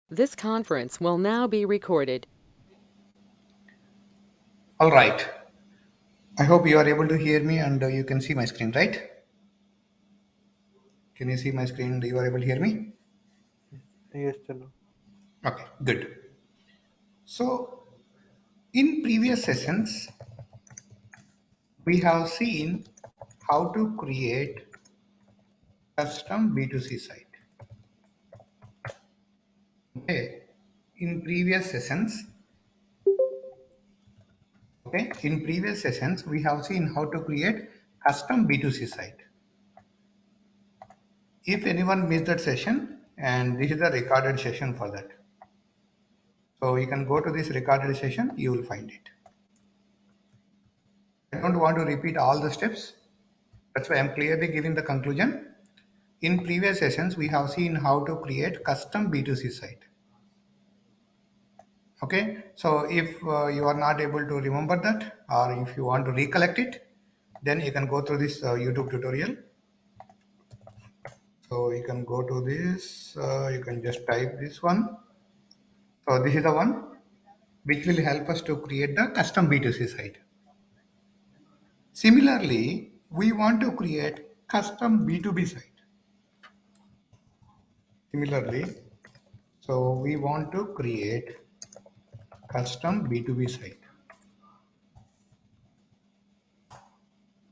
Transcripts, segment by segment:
This conference will now be recorded. All right. I hope you are able to hear me and you can see my screen, right? Can you see my screen? You are able to hear me? Yes, Chenna. Okay, good. So in previous sessions, we have seen how to create custom B2C site. Okay. In previous sessions, we have seen how to create custom B2C site. If anyone missed that session, and this is the recorded session for that. So you can go to this recorded session, you will find it. I don't want to repeat all the steps. That's why I'm clearly giving the conclusion. In previous sessions, we have seen how to create custom B2C site. Okay, so if you are not able to remember that, or if you want to recollect it, then you can go through this YouTube tutorial. So you can go to this, you can just type this one. So this is the one which will help us to create the custom B2C site. Similarly, we want to create custom B2B site. Similarly, so we want to create custom B2B site.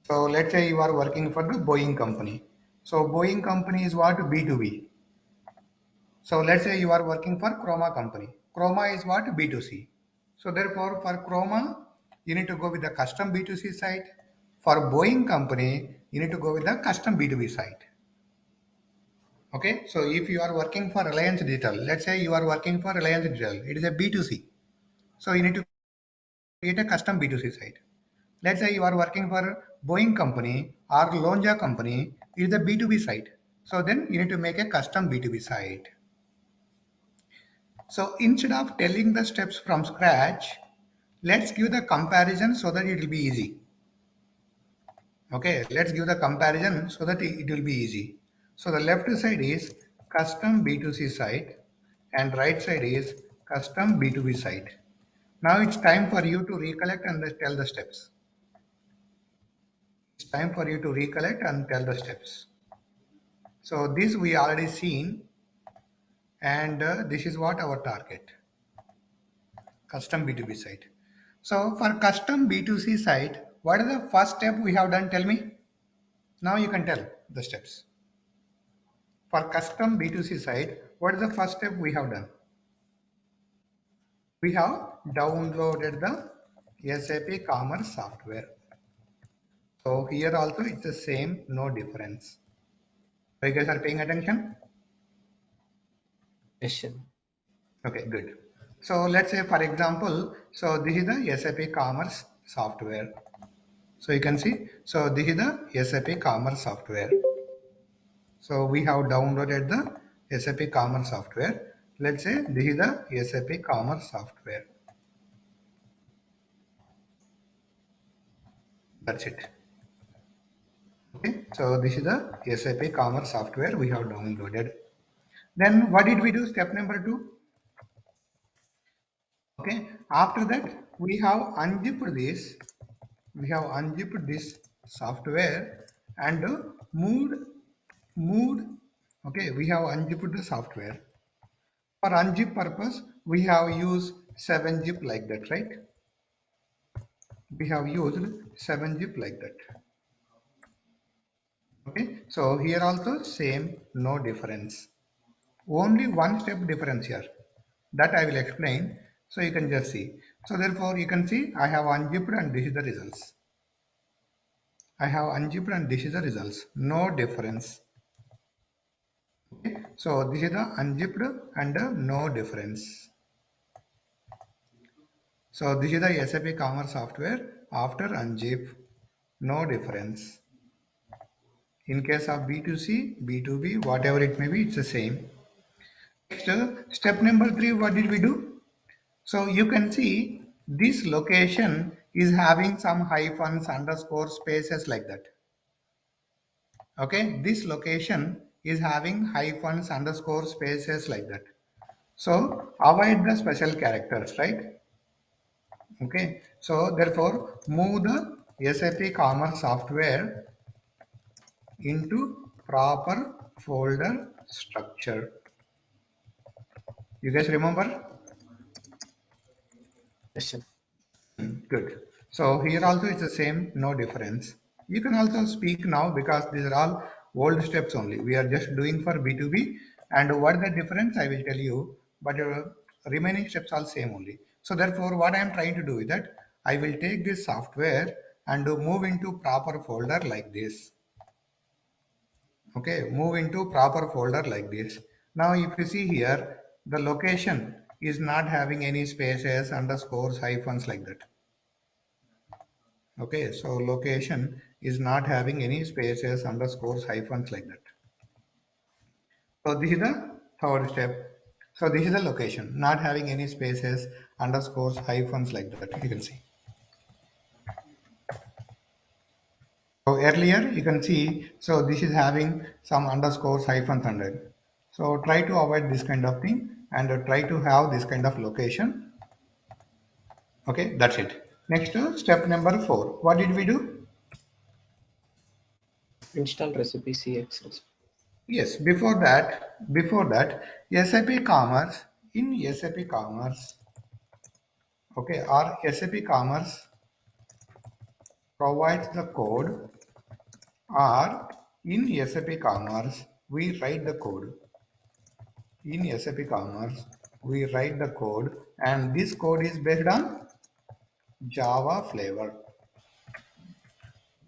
So let's say you are working for the Boeing company. So Boeing company is what? B2B. So let's say you are working for Chroma company. Chroma is what? B2C. So therefore for Chroma, you need to go with the custom B2C site. For Boeing company, you need to go with the custom B2B site. Okay, so if you are working for Reliance Digital, let's say you are working for Reliance Digital, it is a B2C. So you need to create a custom B2C site. Let's say you are working for Boeing company or Lonja company, it is a B2B site. So then you need to make a custom B2B site. So instead of telling the steps from scratch, let's give the comparison so that it will be easy. Okay, let's give the comparison so that it will be easy. So the left side is custom B2C site and right side is custom B2B site. Now it's time for you to recollect and tell the steps. It's time for you to recollect and tell the steps. So this we already seen, and this is what our target, custom B2B site. So for custom B2C site, what is the first step we have done? Tell me. Now you can tell the steps. For custom B2C site, what is the first step we have done? We have downloaded the SAP Commerce software. So here also it's the same, no difference. So you guys are paying attention? Yes, Chenna. Okay, good. So let's say for example, so this is the SAP Commerce software. So you can see, so this is the SAP Commerce software. So we have downloaded the SAP Commerce software. Let's say this is the SAP Commerce software. That's it. Okay, so this is the SAP Commerce software we have downloaded. Then what did we do? Step number 2. Okay, after that we have unzipped this. We have unzipped this software and moved. Okay, we have unzipped the software. For unzip purpose, we have used 7-zip like that, right? We have used 7-zip like that. Okay, so here also same, no difference. Only one step difference here. That I will explain. So you can just see. So therefore you can see I have unzipped and this is the results. I have unzipped and this is the results. No difference. Okay. So this is the unzipped and no difference. So this is the SAP Commerce software after unzip, no difference. In case of B2C, B2B, whatever it may be, it's the same. Next, step number 3, what did we do? So you can see this location is having some hyphens, underscore, spaces like that. Okay, this location is having hyphens, underscore, spaces like that. So avoid the special characters, right? Okay. So therefore, move the SAP Commerce software into proper folder structure. You guys remember? Yes, sir. Good. So here also it's the same, no difference. You can also speak now because these are all old steps only. We are just doing for B2B, and what the difference I will tell you, but remaining steps are same only. So therefore what I am trying to do is that I will take this software and move into proper folder like this. Okay, move into proper folder like this. Now if you see here, the location is not having any spaces, underscores, hyphens like that. Okay, so location is not having any spaces, underscores, hyphens like that. So this is the third step. So this is the location, not having any spaces, underscores, hyphens like that. You can see. So earlier you can see, so this is having some underscores, hyphens under it. So try to avoid this kind of thing and try to have this kind of location. Okay, that's it. Next, step number 4. What did we do? Install recipe CXS. Yes, before that, SAP Commerce, in SAP Commerce, okay, or SAP Commerce provides the code, or in SAP Commerce, we write the code. In SAP Commerce, we write the code, and this code is based on Java flavor.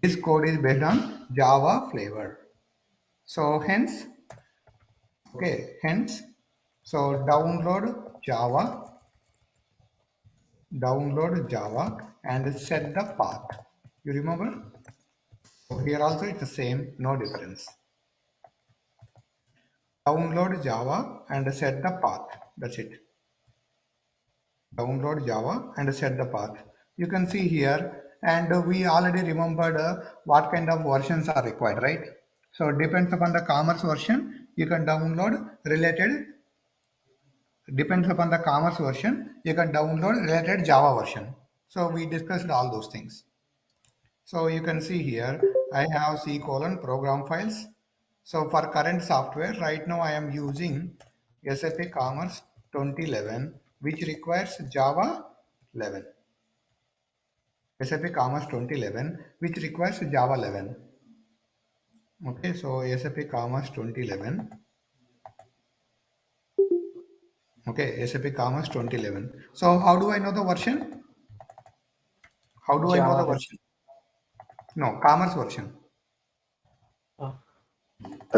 This code is based on Java flavor. So hence, okay, hence, so download Java and set the path. You remember? So here also it's the same, no difference. Download Java and set the path. That's it. Download Java and set the path. You can see here, and we already remembered what kind of versions are required, right? So depends upon the commerce version, you can download related. Depends upon the commerce version, you can download related Java version. So we discussed all those things. So you can see here, I have C colon program files. So for current software, right now I am using SAP Commerce 2011, which requires Java 11. SAP Commerce 2011, which requires Java 11. Okay, so SAP Commerce 2011. Okay, SAP Commerce 2011. So how do I know the version? How do I know the Java. version? No, Commerce version. Uh,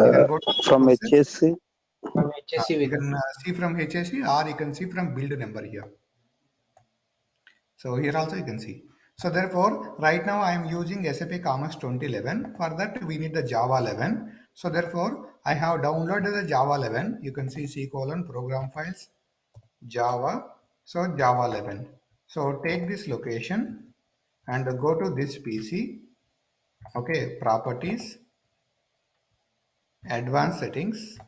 You can go to From courses. HSC. from HSC You with can see from HSC or you can see from build number here. So here also you can see. So therefore, right now I am using SAP Commerce 2011. For that we need the Java 11. So therefore, I have downloaded the Java 11. You can see C colon program files, Java. So Java 11. So take this location and go to this PC. Okay, properties, advanced settings,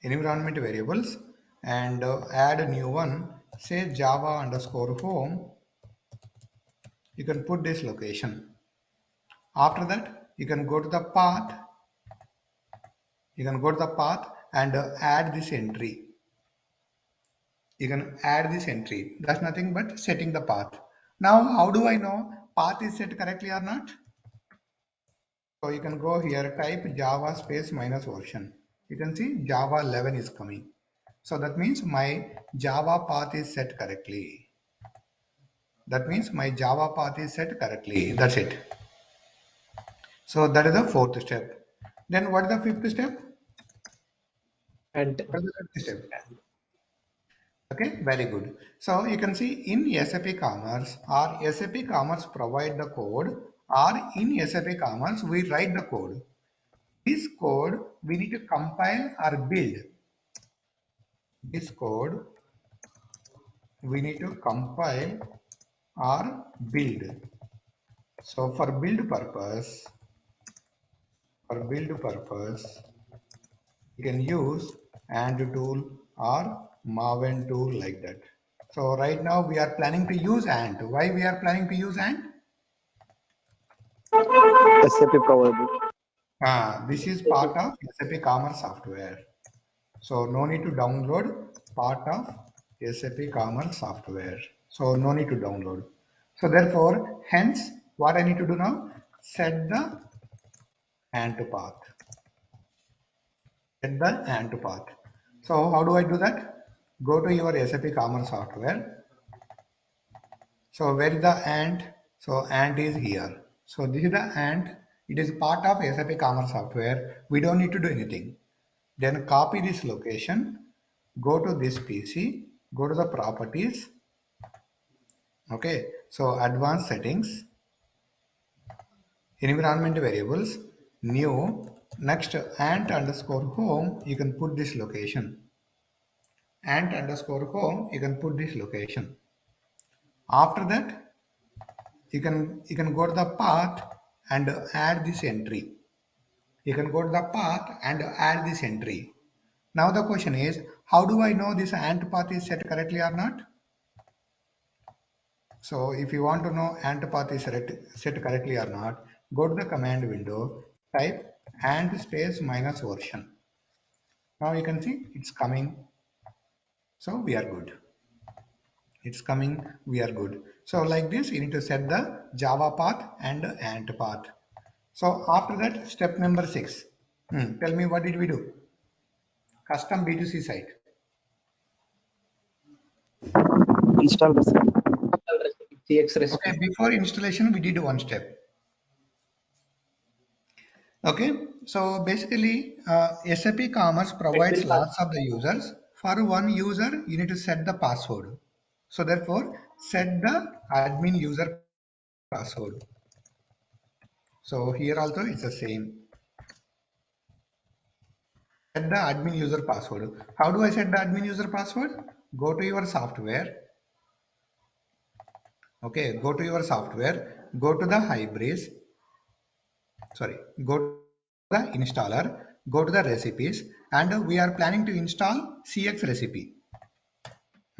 environment variables, and add a new one, say Java underscore home. You can put this location. After that, you can go to the path. You can go to the path and add this entry. You can add this entry. That's nothing but setting the path. Now, how do I know path is set correctly or not? So you can go here, type Java space minus version. You can see Java 11 is coming. So that means my Java path is set correctly. That means my Java path is set correctly. That's it. So that is the fourth step. Then what is the fifth step? and What is the fifth step? Okay, very good. So you can see in SAP Commerce or SAP Commerce provide the code, or in SAP Commerce we write the code. This code we need to compile or build. This code we need to compile or build. So for build purpose, you can use and tool or Maven tool like that. So right now we are planning to use ANT. Why we are planning to use ANT? SAP provided. This is part of SAP Commerce software. So no need to download part of SAP Commerce software. So no need to download. So therefore, hence, what I need to do now? Set the ANT path. Set the ANT path. So how do I do that? Go to your SAP Commerce software. So where is the ANT? So ANT is here. So this is the ANT. It is part of SAP Commerce software. We don't need to do anything. Then copy this location. Go to this PC. Go to the properties. Okay. So advanced settings. Environment variables. New. Next ANT underscore home. You can put this location. ANT underscore home. You can put this location. After that, you can go to the path and add this entry. You can go to the path and add this entry. Now the question is, how do I know this ANT path is set correctly or not? So if you want to know ANT path is set correctly or not, go to the command window, type ANT space minus version. Now you can see it's coming. So we are good. It's coming, we are good. So like this, you need to set the Java path and ANT path. So after that, step number 6. Tell me, what did we do? Custom B2C site. Install the site. Install recipe, CX recipe. Okay, before installation, we did one step. Okay, so basically, SAP Commerce provides lots of the users. For one user, you need to set the password. So therefore, set the admin user password. So here also it's the same. Set the admin user password. How do I set the admin user password? Go to your software. Okay, go to your software. Go to the Hybris. Sorry, go to the installer. Go to the recipes, and we are planning to install CX recipe.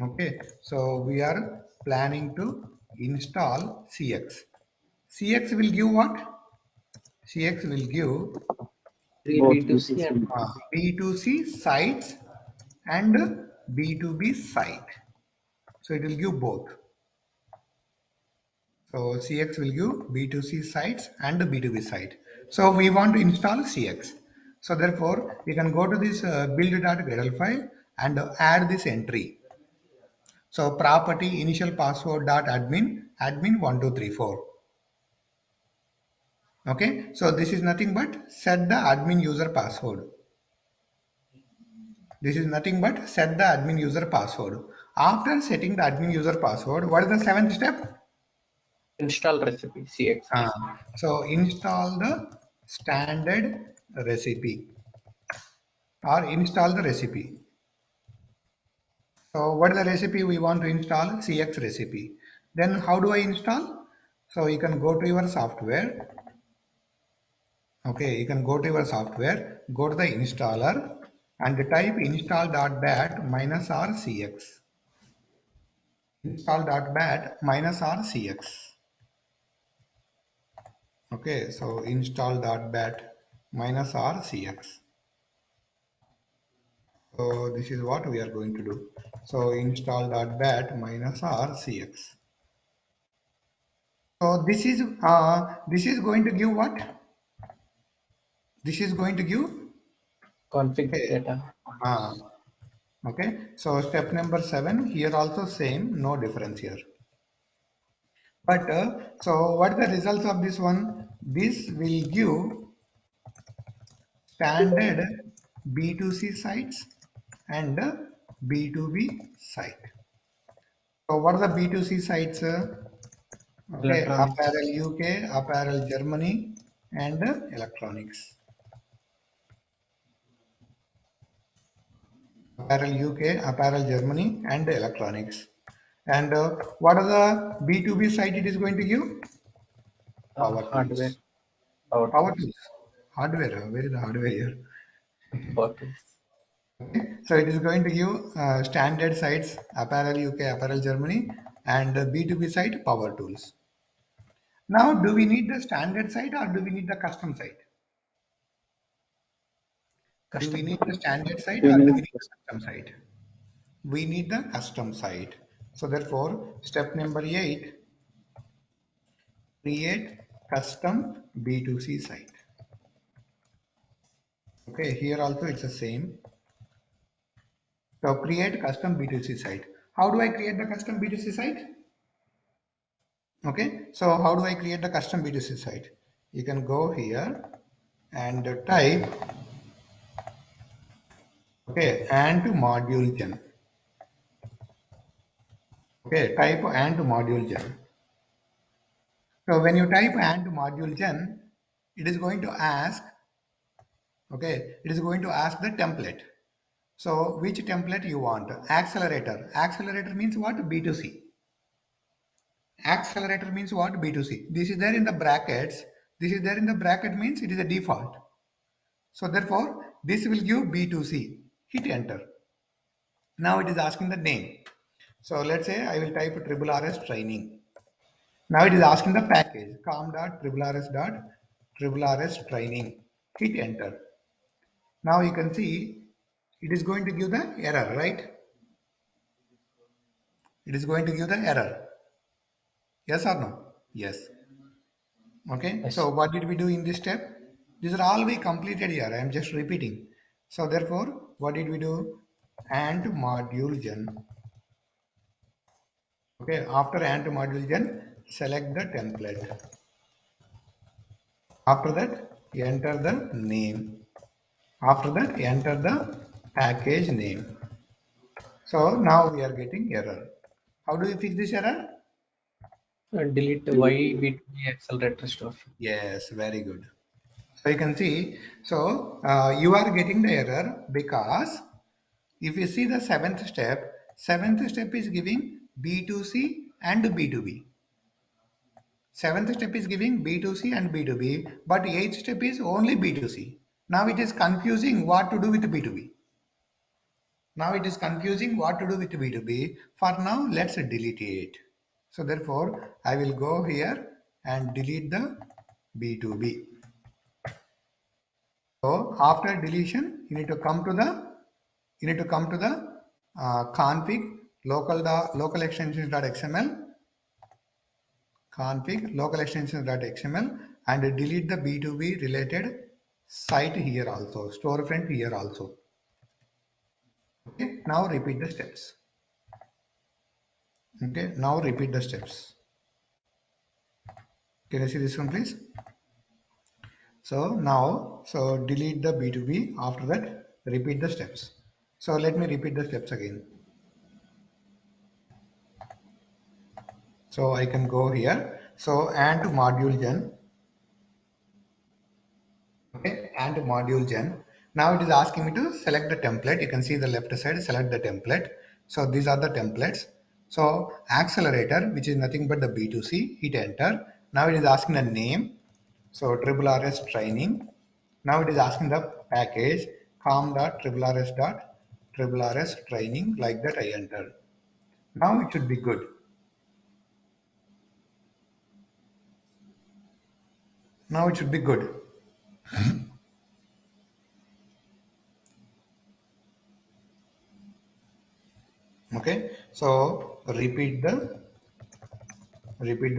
Okay, so we are planning to install CX. CX will give what? CX will give Both B2C and B2C sites and B2B site. So it will give both. So CX will give B2C sites and B2B site. So we want to install CX. So therefore, we can go to this build.gradle file and add this entry. So property initial password dot admin 1234. Okay. So this is nothing but set the admin user password. This is nothing but set the admin user password. After setting the admin user password, what is the 7th step? install recipe, CX. So install the standard recipe or install the recipe. So what is the recipe we want to install? CX recipe. Then how do I install? So you can go to your software. Okay, you can go to your software, go to the installer and type install.bat minus rcx. Install.bat minus rcx. Okay, so install.bat minus rcx. So this is what we are going to do. So install.bat minus rcx. So this is going to give what? This is going to give Config okay. data. Okay. So step number 7 here also same, no difference here. But so what are the results of this one? This will give standard B2C sites and B2B site. So what are the B2C sites? Okay, Electronics. apparel UK, apparel Germany, and electronics. Apparel UK, apparel Germany, and electronics. And what are the B2B site it is going to give? Power Hardware. tools. Power tools. Hardware. Where is the hardware here? Power tools. Okay. So it is going to give standard sites apparel UK, apparel Germany, and B2B site power tools. Now, do we need the standard site or do we need the custom site? Do we Custom. need the standard site You or do we need need the custom site? We need the custom site. So therefore, step number 8, create custom B2C site. Okay, here also it's the same. So create custom B2C site. How do I create the custom B2C site? Okay, so how do I create the custom B2C site? You can go here and type, okay, and module gen. Okay, type and module gen. So when you type and module gen, it is going to ask, okay, it is going to ask the template. So which template you want? Accelerator. Accelerator means what? B2C. Accelerator means what? B2C. This is there in the brackets. This is there in the bracket means it is a default. So therefore, this will give B2C. Hit enter. Now it is asking the name. So let's say I will type RRS training. Now it is asking the package com.RRS training. Hit enter. Now you can see it is going to give the error, right? It is going to give the error. Yes or no? Yes. Okay. Yes. So what did we do in this step? These are all we completed here. I am just repeating. So therefore, what did we do? And module gen. Okay. After and module gen, select the template. After that, enter the name. After that, enter the package name. So now we are getting error. How do we fix this error? Delete Y B2B accelerator stuff. Yes, very good. So you can see, so you are getting the error because if you see the seventh step is giving B2C and B2B. Seventh step is giving B2C and B2B, but eighth step is only B2C. Now it is confusing what to do with B2B. Now it is confusing what to do with B2B. For now, let's delete it. So therefore, I will go here and delete the B2B. So after deletion, you need to come to the config local extensions.xml config local extensions.xml and delete the B2B related site here also, storefront here also. Okay, now repeat the steps. Okay, now repeat the steps. Can you see this one, please? So now, so delete the B2B. After that, repeat the steps. So let me repeat the steps again. So I can go here. So and module gen. Okay, and module gen. Now it is asking me to select the template. You can see the left side, select the template. So these are the templates. So accelerator, which is nothing but the B2C, hit enter. Now it is asking the name. So RRS training. Now it is asking the package com.RRS training, like that I enter. Now it should be good. Now it should be good. Okay, so repeat the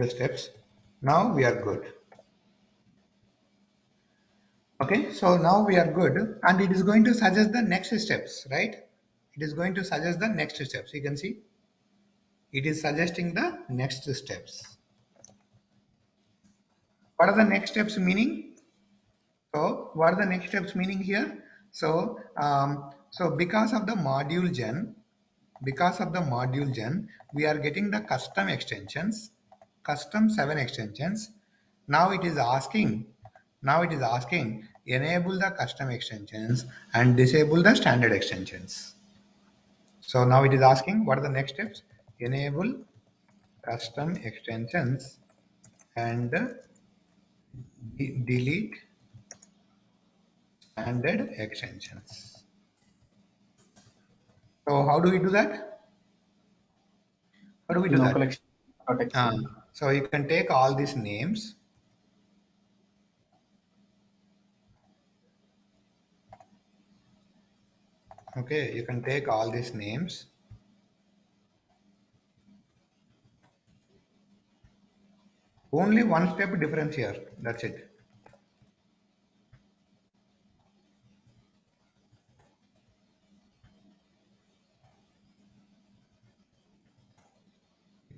steps. Now we are good. Okay, so now we are good, and it is going to suggest the next steps, right? It is going to suggest the next steps. You can see it is suggesting the next steps. What are the next steps meaning? So what are the next steps meaning here? So because of the module gen, we are getting the custom extensions, custom 7 extensions. Now it is asking enable the custom extensions and disable the standard extensions. So now it is asking what are the next steps? Enable custom extensions and delete standard extensions. So how do we do that? How do we do Local that? extension. So you can take all these names. Okay, you can take all these names. Only one step difference here. That's it.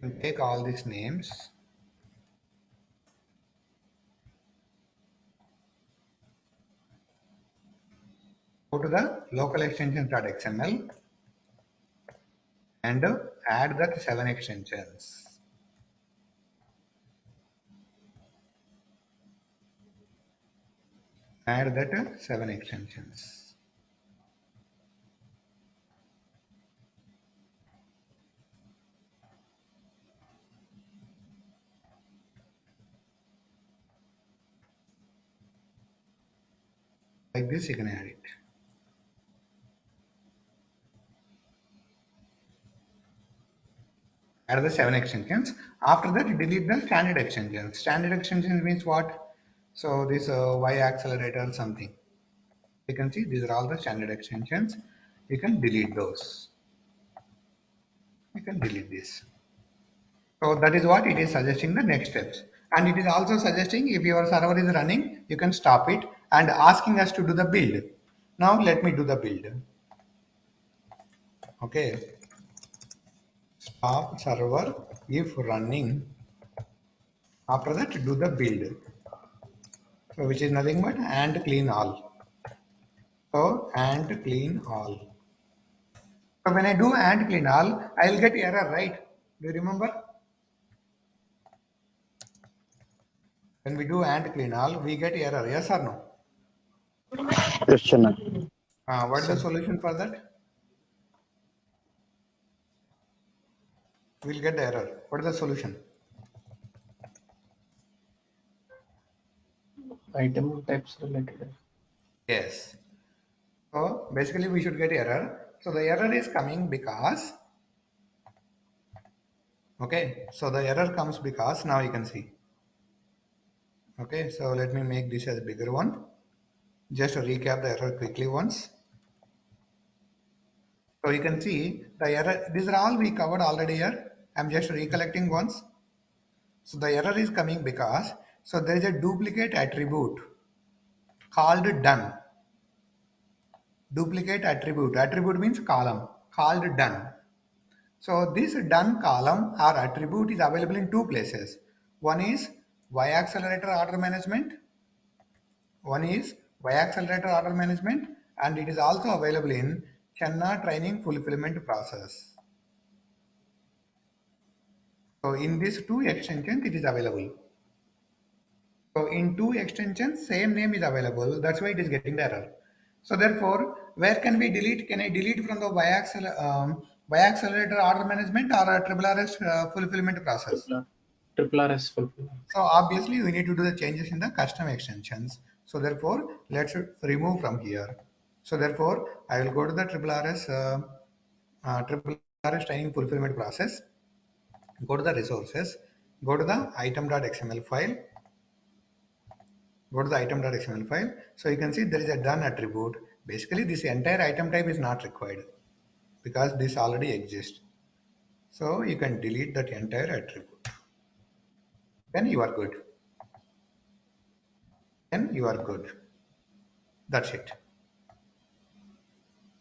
You can take all these names. Go to the local extensions.xml and add that 7 extensions. Add that 7 extensions. Like this, you can add it. Add the 7 extensions. After that, delete the standard extensions. Standard extensions means what? So this Y accelerator something. You can see these are all the standard extensions. You can delete those. You can delete this. So that is what it is suggesting the next steps. And it is also suggesting if your server is running, you can stop it and asking us to do the build. Now let me do the build. Okay. Stop server if running. After that, do the build. So which is nothing but and clean all. So and clean all. So when I do and clean all, I will get error, right? Do you remember? When we do and clean all, we get error. Yes or no? Yes, Chenna. What is the solution for that? We'll get the error. What is the solution? Item types related. Yes. So basically we should get error. So the error is coming because, okay, so the error comes because now you can see. Okay, so let me make this as a bigger one. Just to recap the error quickly once. So you can see the error, these are all we covered already here. I'm just recollecting once. So the error is coming because, so there is a duplicate attribute called done. Duplicate attribute. Attribute means column called done. So this done column or attribute is available in two places. One is Y accelerator order management. One is Y accelerator order management, and it is also available in ChennaReddyTraining fulfillment process. So in these two extensions it is available. So in two extensions same name is available. That's why it is getting the error. So therefore, where can we delete? Can I delete from the Y accelerator order management or a triple RS fulfillment process? Triple RS fulfillment. So obviously we need to do the changes in the custom extensions. So therefore, let's remove from here. So therefore, I will go to the triple RS training fulfillment process. Go to the resources. Go to the item.xml file. Go to the item.xml file. So you can see there is a done attribute. Basically, this entire item type is not required because this already exists. So you can delete that entire attribute. Then you are good. Then you are good. That's it.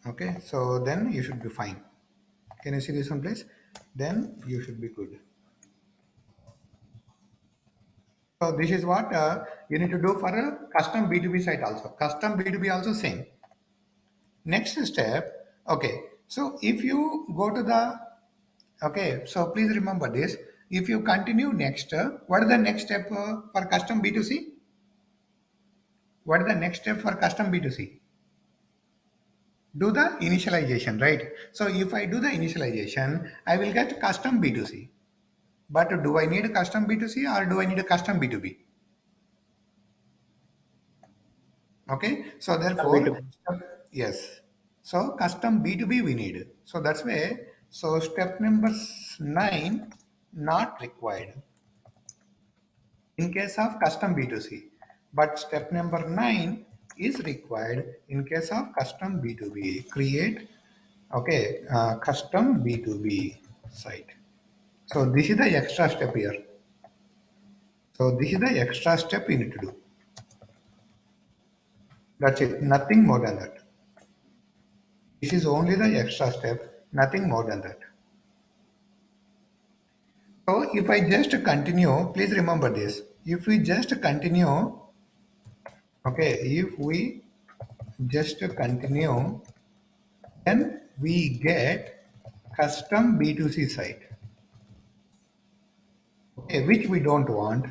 Okay, so then you should be fine. Can you see this someplace? Then you should be good. So this is what you need to do for a custom B2B site also. Custom B2B also same. Next step, okay. So if you go to the, okay, so please remember this. If you continue next, what is the next step for custom B2C? What is the next step for custom B2C? Do the initialization, right? So if I do the initialization, I will get custom B2C. But do I need a custom B2C or do I need a custom B2B? Okay, so therefore, B2B. yes. So custom B2B we need. So that's why, so step number 9 not required in case of custom B2C, but step number 9 is required in case of custom B2B. Create, okay, custom B2B site. So this is the extra step here. So this is the extra step you need to do. That's it, nothing more than that. This is only the extra step, nothing more than that. So if I just continue, please remember this. If we just continue, okay, if we just continue, then we get custom B2C site, okay, which we don't want.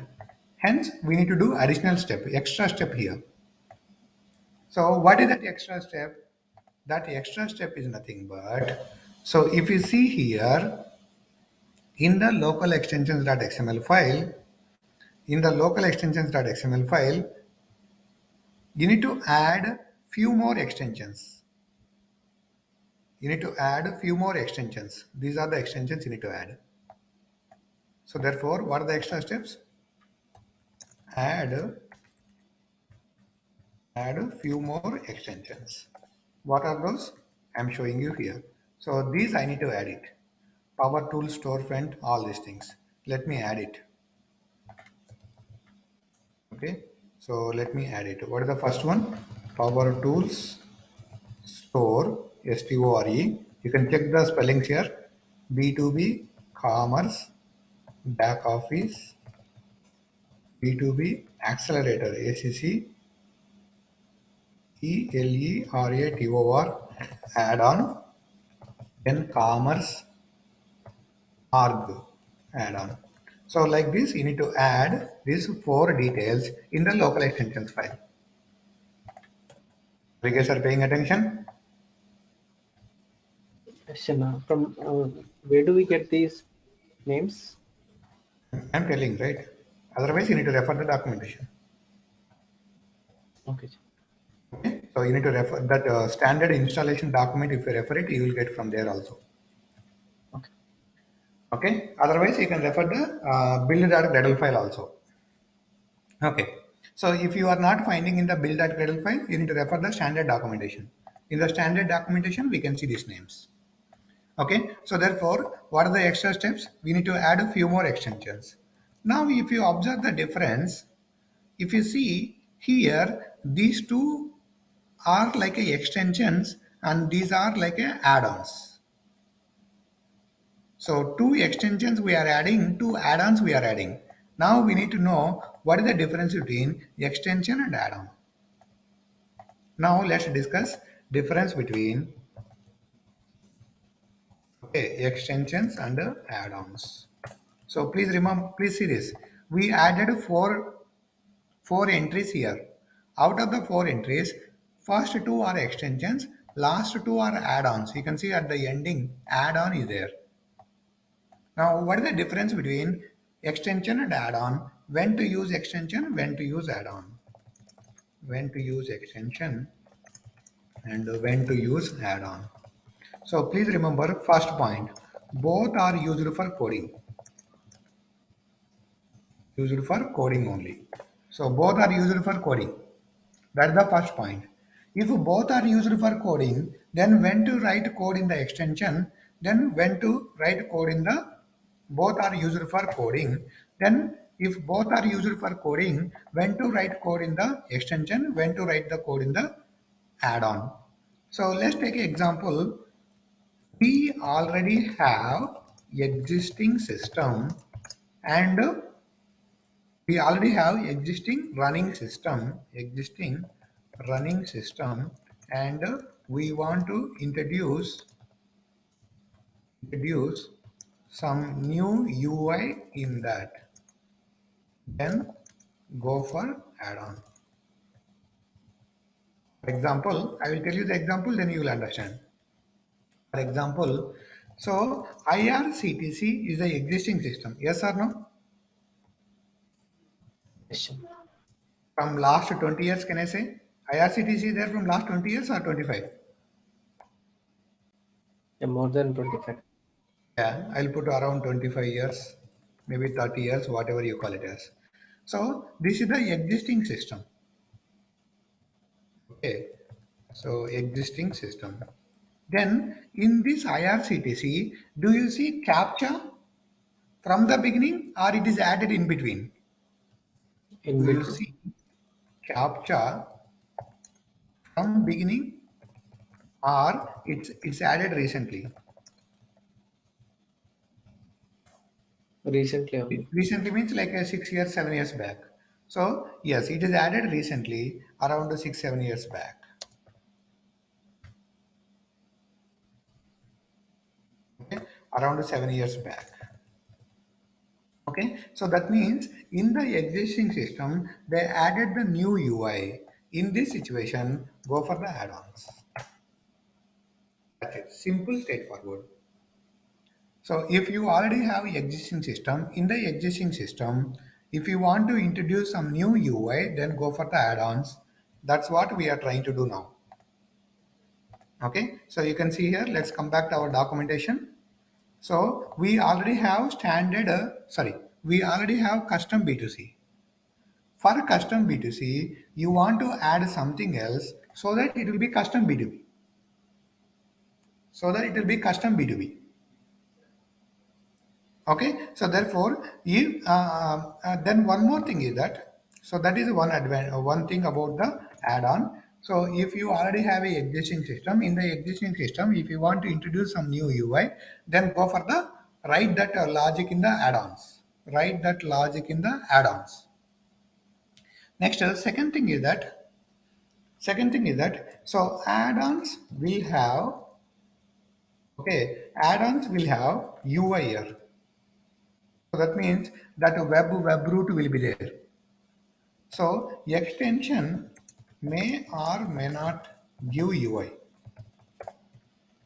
Hence, we need to do additional step, extra step here. So what is that extra step? That extra step is nothing but, so if you see here, in the local extensions.xml file, you need to add few more extensions. These are the extensions you need to add. So therefore, what are the extra steps? Add few more extensions. What are those? I'm showing you here. So these I need to add it. Power tools, storefront, all these things. Let me add it. Okay. So let me add it. What is the first one? Power tools store, store. You can check the spellings here. B2B commerce back office, B2B accelerator, ACC ELERATOR add-on, then commerce org add-on. So like this, you need to add these 4 details in the local extensions file. You guys are paying attention? Question from where do we get these names? I'm telling, right? Otherwise, you need to refer the documentation. Okay. Okay, so you need to refer that standard installation document. If you refer it, you will get from there also. Okay. Okay, otherwise you can refer the build.gradle file also. Okay, so if you are not finding in the build.gradle file, you need to refer the standard documentation. In the standard documentation, we can see these names. Okay, so therefore, what are the extra steps? We need to add a few more extensions. Now, if you observe the difference, if you see here, these two are like a extensions and these are like a add-ons. So 2 extensions we are adding, 2 add-ons we are adding. Now we need to know what is the difference between extension and add-on. Now let's discuss difference between extensions and add-ons. So please remember, please see this. We added four entries here. Out of the 4 entries, first 2 are extensions, last 2 are add-ons. You can see at the ending, add-on is there. Now, what is the difference between extension and add-on? When to use extension, when to use add-on? When to use extension and when to use add-on. So please remember first point, both are used for coding. Used for coding only. So both are used for coding. That's the first point. If both are used for coding, then when to write code in the extension, then when to write code in the both are used for coding, then if both are used for coding, when to write code in the extension, when to write the code in the add-on. So let's take an example. We already have existing system and we already have existing running system and we want to introduce some new UI in that, then go for add-on. For example, I will tell you the example, then you will understand. For example, so IRCTC is the existing system, yes or no? Question. From last 20 years, can I say? IRCTC is there from last 20 years or 25? Yeah, more than 25. Yeah, I'll put around 25 years, maybe 30 years, whatever you call it as. So this is the existing system. Okay, so existing system. Then in this IRCTC, do you see captcha from the beginning or it is added in between? In Do you between. see captcha from beginning or it's added recently? Recently only. Recently means like a 6 years, 7 years back. So yes, it is added recently around the 6, 7 years back. Okay, around 7 years back. Okay, so that means in the existing system they added the new UI. In this situation, go for the add-ons. That's it. Simple, straightforward. So if you already have existing system, in the existing system, if you want to introduce some new UI, then go for the add-ons. That's what we are trying to do now. Okay, so you can see here, let's come back to our documentation. So we already have standard, we already have custom B2C. For custom B2C, you want to add something else so that it will be custom B2B. So that it will be custom B2B. Okay, so therefore, if then one more thing is that, so that is one thing about the add-on. So if you already have a existing system, in the existing system, if you want to introduce some new UI, then go for the write that logic in the add-ons. Write that logic in the add-ons. Next, second thing is that so add-ons will have add-ons will have UI here. So that means that a web root will be there. So extension may or may not give UI.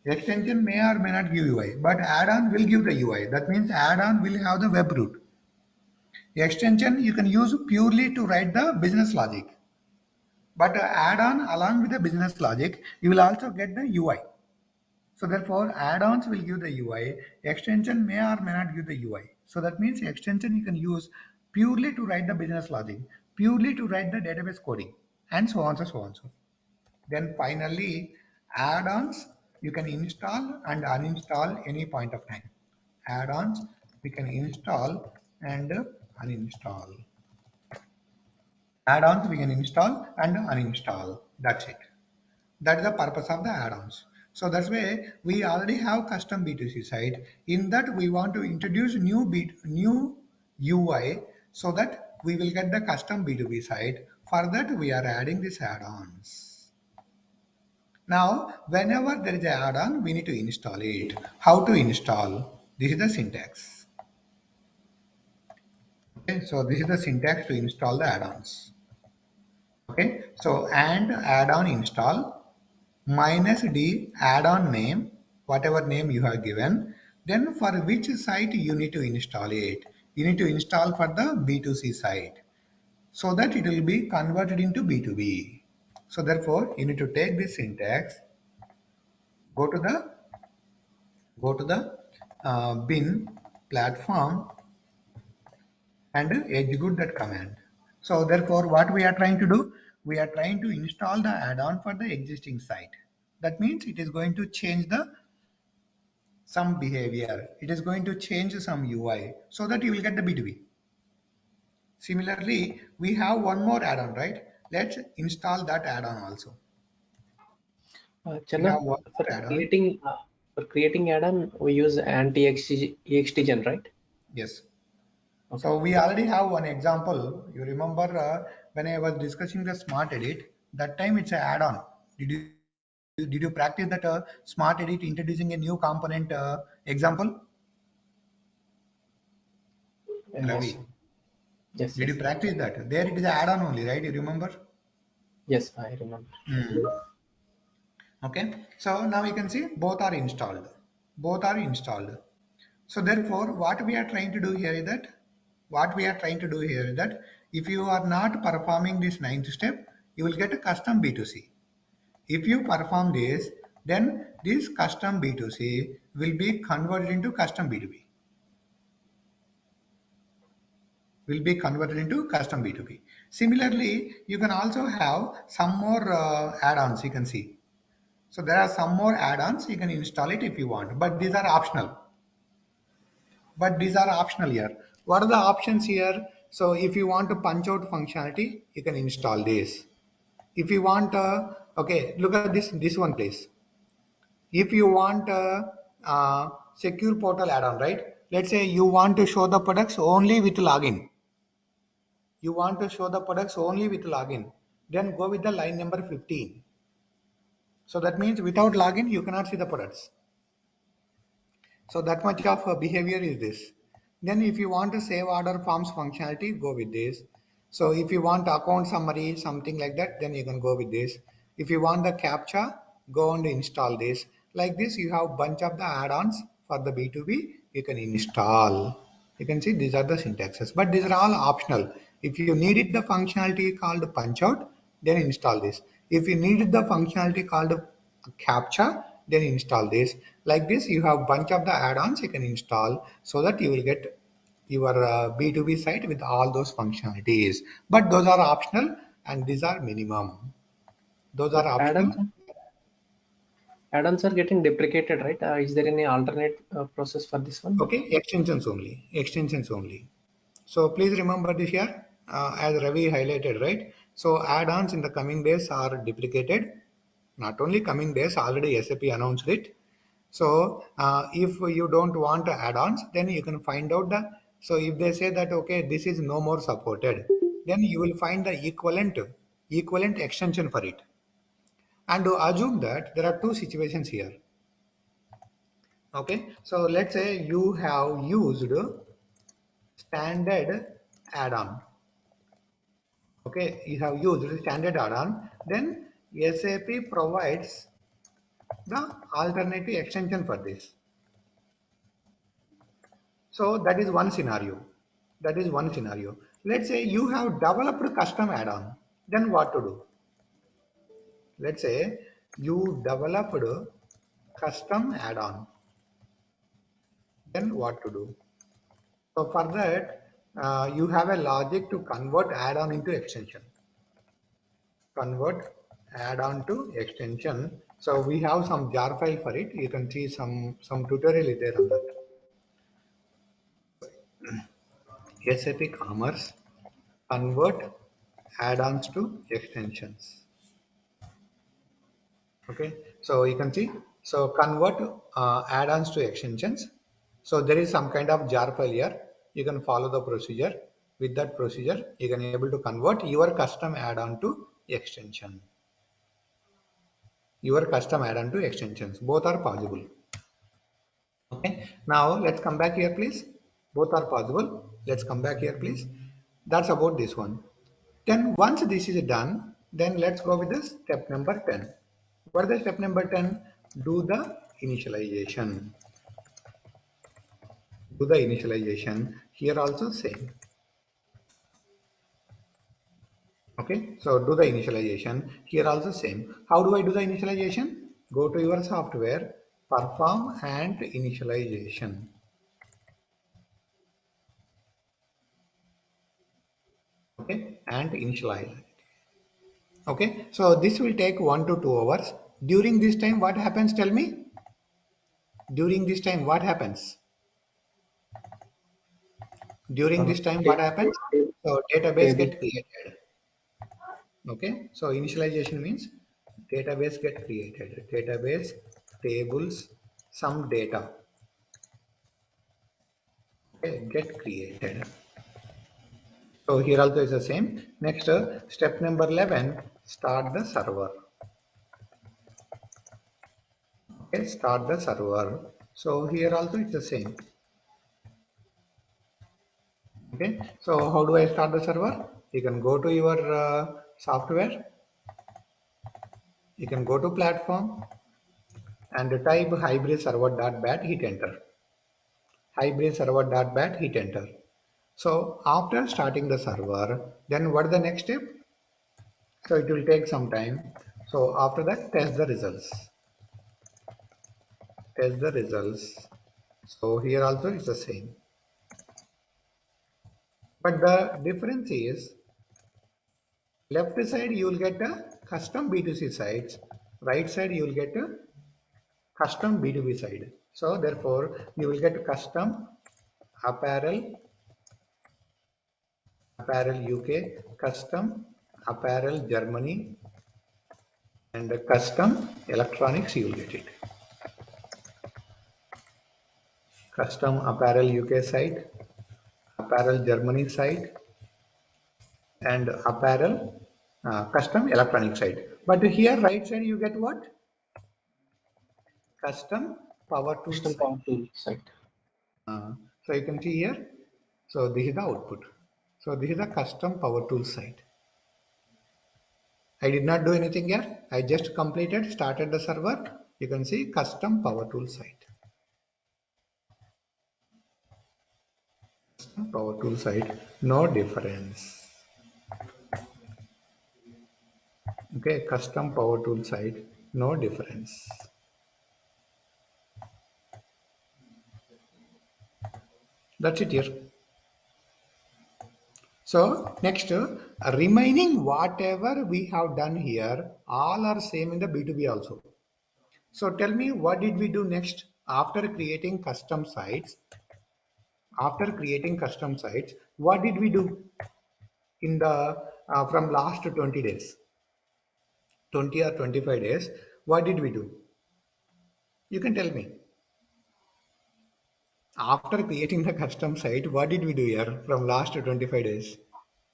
Extension may or may not give UI, but add-on will give the UI. That means add-on will have the web root. Extension you can use purely to write the business logic. But add-on along with the business logic, you will also get the UI. So therefore, add-ons will give the UI. Extension may or may not give the UI. So that means extension you can use purely to write the business logic, purely to write the database coding, and so on, so on, so. Then finally, add-ons you can install and uninstall any point of time. Add-ons we can install and uninstall. Add-ons we can install and uninstall. That's it. That is the purpose of the add-ons. So that's why we already have custom B2C site. In that we want to introduce new UI so that we will get the custom B2B site. For that we are adding these add-ons. Now whenever there is an add-on, we need to install it. How to install? This is the syntax. Okay, so this is the syntax to install the add-ons. Okay, so and add-on install -d add-on name, whatever name you have given, then for which site you need to install it. You need to install for the B2C site so that it will be converted into B2B. So therefore, you need to take this syntax, go to the bin platform and execute that command. So therefore, what we are trying to do, we are trying to install the add-on for the existing site. That means it is going to change the some behavior. It is going to change some UI so that you will get the B2B. Similarly, we have one more add-on, right? Let's install that add-on also. We Chenna, have one more add-on. for creating add-on, we use anti-ext gen, right? Yes. Okay. So we already have one example. You remember when I was discussing the smart edit, that time it's an add-on. Did you practice that smart edit introducing a new component example? Yes. Ravi, Yes. did you Yes. practice that? There it is an add-on only, right? You remember? Yes, I remember. Okay, so now you can see both are installed. Both are installed. So therefore, what we are trying to do here is that if you are not performing this ninth step, you will get a custom B2C. If you perform this, then this custom B2C will be converted into custom B2B. Will be converted into custom B2B. Similarly, you can also have some more add-ons you can see. So there are some more add-ons, you can install it if you want, but these are optional. Here. What are the options here? So if you want to punch out functionality, you can install this. If you want, okay, look at this one please. If you want a secure portal add-on, right? Let's say you want to show the products only with login. You want to show the products only with login. Then go with the line number 15. So that means without login, you cannot see the products. So that much of behavior is this. Then if you want to save order forms functionality, go with this. So if you want account summary, something like that, then you can go with this. If you want the captcha, go and install this. Like this, you have bunch of the add-ons for the B2B, you can install. You can see these are the syntaxes, but these are all optional. If you needed the functionality called punch out, then install this. If you needed the functionality called captcha, then install this. Like this, you have bunch of the add-ons you can install so that you will get your B2B site with all those functionalities. But those are optional and these are minimum. Those are But optional. add-ons are getting deprecated, right? Is there any alternate process for this one? Okay, extensions only. Extensions only. So please remember this here, as Ravi highlighted, right? So add-ons in the coming days are deprecated. Not only coming days, already SAP announced it. So if you don't want add-ons, then you can find out the, so if they say that, okay, this is no more supported, then you will find the equivalent extension for it. And to assume that there are two situations here. Okay, so let's say you have used standard add-on. Okay, you have used standard add-on, then SAP provides the alternative extension for this. So that is one scenario. That is one scenario. Let's say you have developed custom add-on. Then what to do? Let's say you developed custom add-on. Then what to do? So for that, you have a logic to convert add-on into extension. Convert add-on to extension. So we have some jar file for it. You can see some tutorial is there on that. SAP Commerce convert add-ons to extensions. Okay, so you can see, so convert add-ons to extensions. So there is some kind of jar file here. You can follow the procedure. With that procedure, you can able to convert your custom add-on to extension. Your custom add-on to extensions. Both are possible. Okay, now let's come back here, please. Both are possible. Let's come back here, please. That's about this one. Then once this is done, then let's go with the step number 10. What is the step number 10? Do the initialization. Do the initialization. Here also same. Okay, so do the initialization. Here also same. How do I do the initialization? Go to your software, perform and initialization. Okay, and initialize. Okay, so this will take 1 to 2 hours. During this time, what happens? Tell me. During this time, what happens? During this time, what happens? So database Table. get created. Okay, so initialization means database get created. Database, tables, some data. Okay, get created. So here also is the same. Next, step number 11, start the server. Okay, start the server. So here also it's the same. Okay, so how do I start the server? You can go to your software. You can go to platform and type hybris server.bat, hit enter. Hybris server.bat, hit enter. So after starting the server, then what is the next step? So it will take some time. So after that, test the results. test the results. So here also it's the same. But the difference is left side you will get a custom B2C sites, right side you will get a custom B2B side. So therefore you will get custom apparel, apparel UK, custom apparel Germany, and custom electronics you will get it. Custom apparel UK site, apparel Germany site, and apparel custom electronic site. But here right side you get what? Custom power tool Custom site. power tool site. So you can see here. So this is the output. So this is a custom power tool site. I did not do anything here. I just completed, started the server. You can see custom power tool site. Custom power tool site, no difference. Okay, custom power tool site, no difference. That's it here. So next, remaining whatever we have done here, all are same in the B2B also. So tell me, what did we do next after creating custom sites? After creating custom sites, what did we do in the from last 20 days, 20 or 25 days? What did we do? You can tell me. After creating the custom site, what did we do here from last 25 days?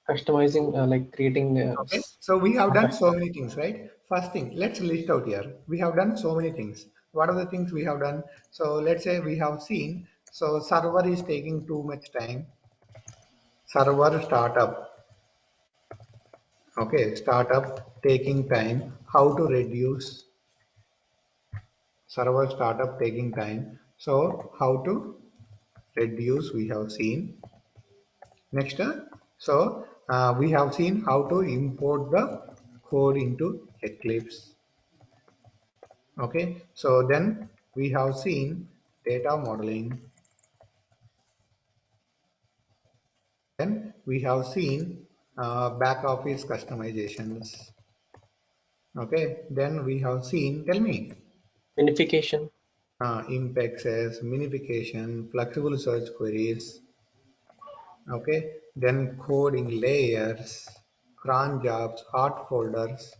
Customizing, like creating Okay, so we have done contact. so many things, right? First thing, let's list out here. We have done so many things. What are the things we have done? So let's say we have seen, so server is taking too much time. Server startup. Okay, startup taking time. How to reduce server startup taking time? So how to reduce we have seen. Next, we have seen how to import the code into Eclipse. Okay, so then we have seen data modeling. Then we have seen back office customizations. Okay, then we have seen, tell me, Unification. impexes, minification, flexible search queries. Okay, then coding layers, cron jobs, hot folders.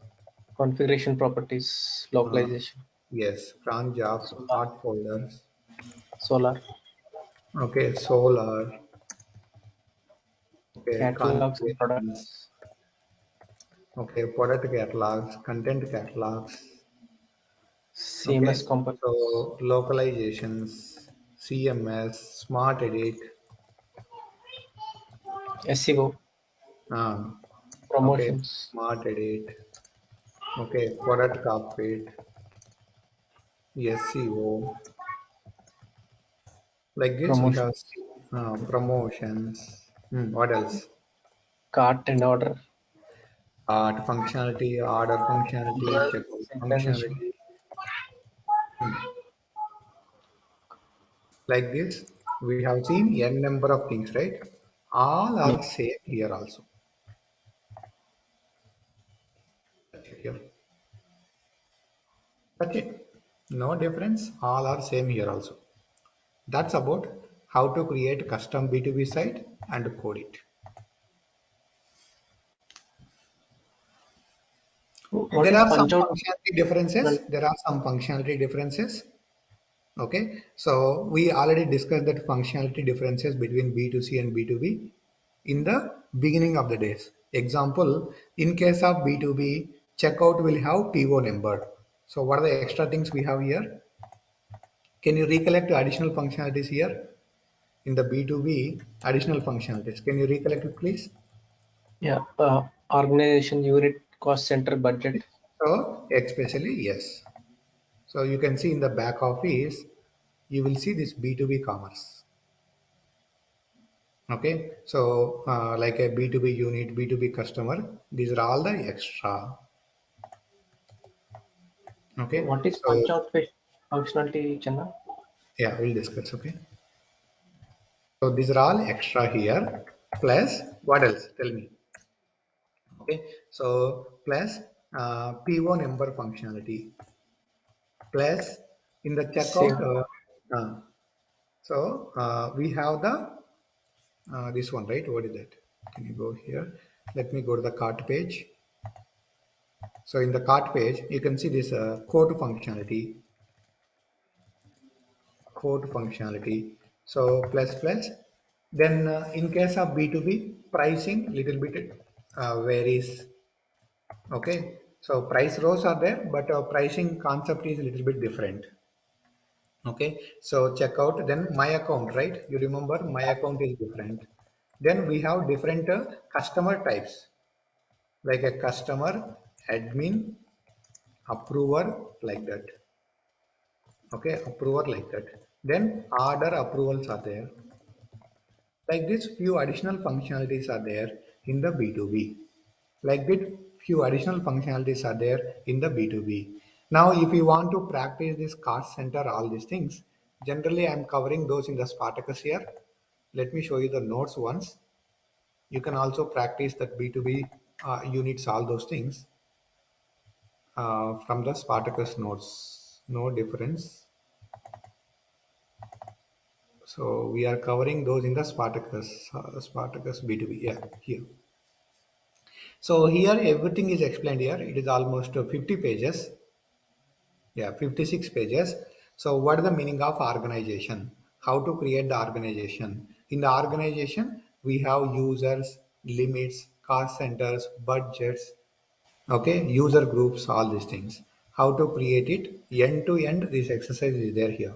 Configuration properties. Uh, Localization. yes, cron jobs, Solar. hot folders. Solar. Okay, solar. Okay, Catalogs and configurations. products. Okay, product catalogs, content catalogs. CMS Okay, components. so localizations, CMS, smart edit. SEO. Uh, okay, Promotions. smart edit. Okay, product cockpit, SEO. Like this, we have Promotions. promotions. What else? Cart and order. Art functionality, order functionality, checkout Synchronization. functionality. Hmm. Like this, we have seen n number of things, right? All Yeah. are same here also. Here. That's it. No difference. All are same here also. That's about how to create custom B2B site and code it. What There is are some punch out? functionality differences. There are some functionality differences. Okay. So we already discussed that functionality differences between B2C and B2B in the beginning of the days. Example, in case of B2B, checkout will have PO number. So what are the extra things we have here? Can you recollect the additional functionalities here? In the B2B, additional functionalities. Can you recollect it, please? Yeah. Organization unit cost center budget. So, especially, yes. So you can see in the back office, you will see this B2B commerce. Okay. So like a B2B unit, B2B customer, these are all the extra. Okay. What is So punch out fish? functionality, Chenna? Yeah, we'll discuss. Okay. So these are all extra here. Plus what else? Tell me. Okay. So plus PO number functionality. Plus in the checkout. Same. We have the this one, right? What is that? Can you go here? Let me go to the cart page. So in the cart page, you can see this quote functionality. Quote functionality. So plus plus. Then in case of B2B, pricing little bit varies. Okay. So price rows are there, but pricing concept is a little bit different. Okay. So checkout. Then my account, right? You remember my account is different. Then we have different customer types, like a customer, admin, approver, like that. Okay, approver like that. Then order approvals are there. Like this, few additional functionalities are there in the B2B. Like that, few additional functionalities are there in the B2B. Now, if you want to practice this cost center, all these things, generally I'm covering those in the Spartacus here. Let me show you the notes once. You can also practice that B2B units, all those things from the Spartacus notes. No difference. So we are covering those in the Spartacus B2B. Yeah, here. So here everything is explained here. It is almost 50 pages. Yeah, 56 pages. So what is the meaning of organization? How to create the organization? In the organization, we have users, limits, cost centers, budgets, okay, user groups, all these things. How to create it end to end, this exercise is there here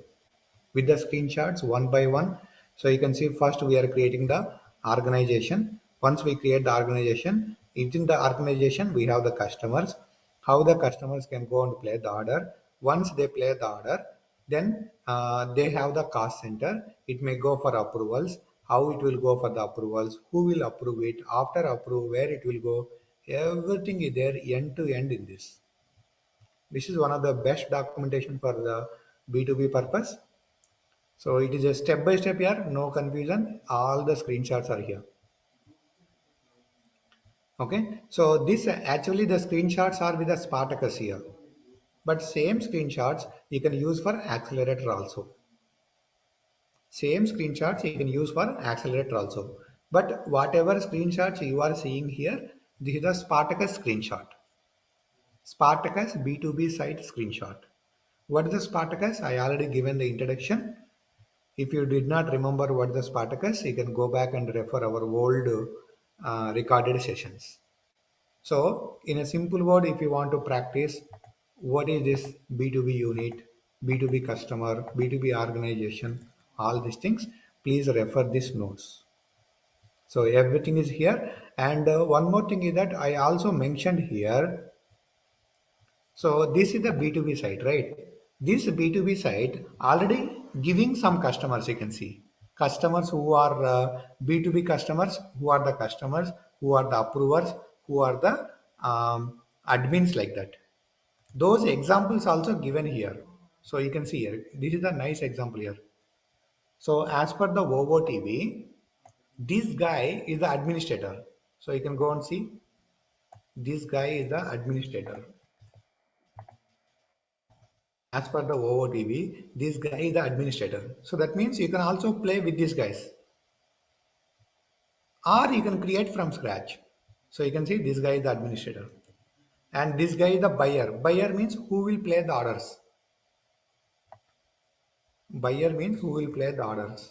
with the screenshots one by one. So you can see first we are creating the organization. Once we create the organization, within the organization we have the customers. How the customers can go and play the order. Once they play the order, then they have the cost center. It may go for approvals. How it will go for the approvals? Who will approve it? After approve, where it will go? Everything is there end to end in this. This is one of the best documentation for the B2B purpose. So it is a step by step here, no confusion. All the screenshots are here. Okay. So this actually the screenshots are with the Spartacus here. But same screenshots you can use for accelerator also. Same screenshots you can use for accelerator also. But whatever screenshots you are seeing here, this is the Spartacus screenshot. Spartacus B2B site screenshot. What is the Spartacus? I already given the introduction. If you did not remember what the Spartacus, you can go back and refer our old recorded sessions. So in a simple word, if you want to practice what is this B2B unit, B2B customer, B2B organization, all these things, please refer these notes. So everything is here. And one more thing is that I also mentioned here. So this is the B2B site, right? This B2B site already giving some customers, you can see. Customers who are B2B customers, who are the customers, who are the approvers, who are the admins like that. Those examples also given here. So you can see here, this is a nice example here. So as per the OOTV, this guy is the administrator. So you can go and see, this guy is the administrator. As per the OOTV, this guy is the administrator. So that means you can also play with these guys. Or you can create from scratch. So you can see this guy is the administrator. And this guy is the buyer. Buyer means who will play the orders. Buyer means who will play the orders.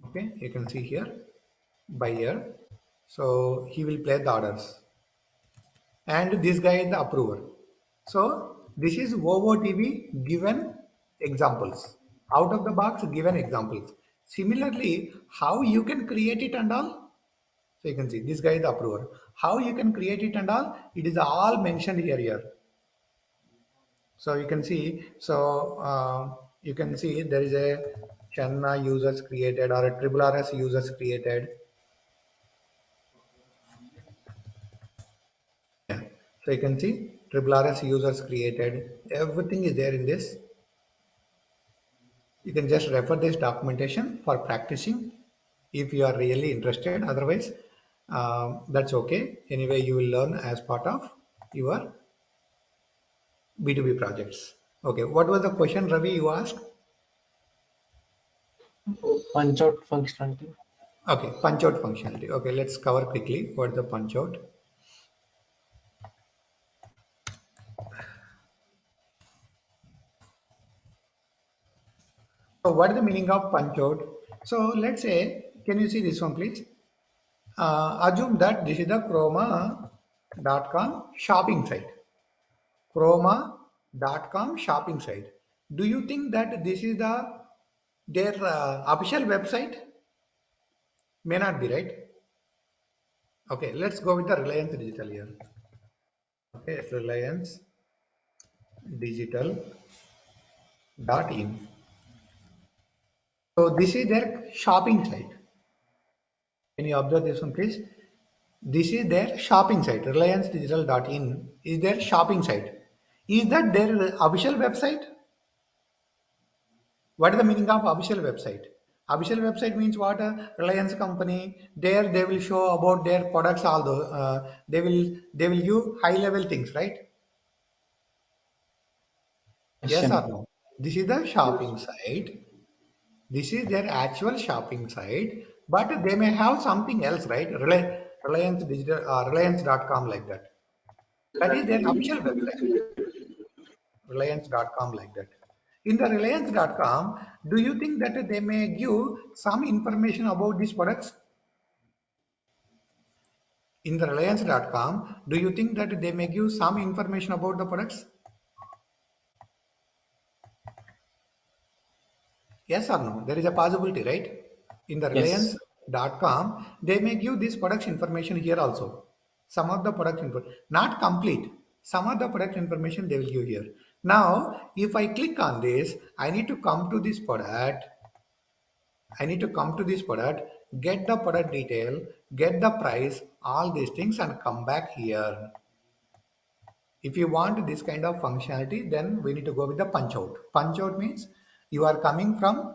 Okay, you can see here, buyer. So he will play the orders. And this guy is the approver. So this is OOTV given examples. Out of the box given examples. Similarly, how you can create it and all. So you can see this guy is the approver. How you can create it and all, it is all mentioned here. So you can see, you can see there is a Chenna users created or a triple RS users created. Yeah. So you can see RS users created. Everything is there in this. You can just refer this documentation for practicing if you are really interested. Otherwise, that's okay. Anyway, you will learn as part of your B2B projects. Okay, what was the question, Ravi, you asked? Punch out functionality. Okay, punch out functionality. Okay, let's cover quickly what the punch out. So what is the meaning of punch out? So let's say, can you see this one, please? Assume that this is the chroma.com shopping site. Chroma.com shopping site. Do you think that this is their official website? May not be, right? Okay, let's go with the Reliance Digital here. Okay, Reliance Digital in. So this is their shopping site. Can you observe this one, please? This is their shopping site. RelianceDigital.in is their shopping site. Is that their official website? What is the meaning of official website? Official website means what? Reliance company. There they will show about their products. All those they will give high level things, right? Yes or Question. no? This is the shopping site. This is their actual shopping site, but they may have something else, right? Reliance Digital, Reliance.com like that. That is their official website, Reliance.com like that. In the Reliance.com, do you think that they may give some information about these products? In the Reliance.com, do you think that they may give some information about the products? Yes or no? There is a possibility, right? In the Yes. Reliance.com, they may give this products information here also. Some of the product info, not complete. Some of the product information they will give here. Now, if I click on this, I need to come to this product. I need to come to this product, get the product detail, get the price, all these things, and come back here. If you want this kind of functionality, then we need to go with the punch out. Punch out means you are coming from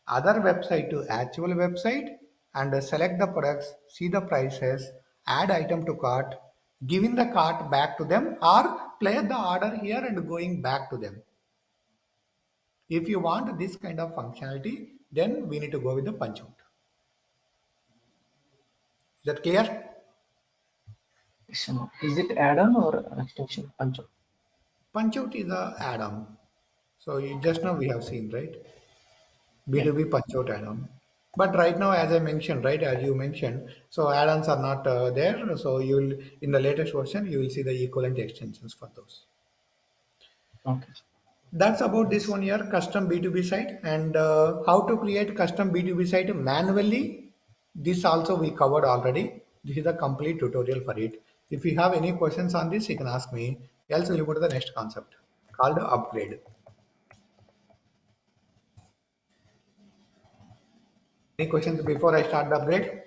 other website to actual website and select the products, see the prices, add item to cart, giving the cart back to them, or place the order here and going back to them. If you want this kind of functionality, then we need to go with the punch out. Is that clear? Question. Is it add-on or extension? Punch out. Punch out is a add-on. So just now we have seen, right? Yeah. B2B punch out add-on. But right now, as I mentioned, right, as you mentioned, so add-ons are not there. So you'll in the latest version, you will see the equivalent extensions for those. Okay. That's about this one here, custom B2B site and how to create custom B2B site manually. This also we covered already. This is a complete tutorial for it. If you have any questions on this, you can ask me. Else we'll go to the next concept called upgrade. Any questions before I start the upgrade?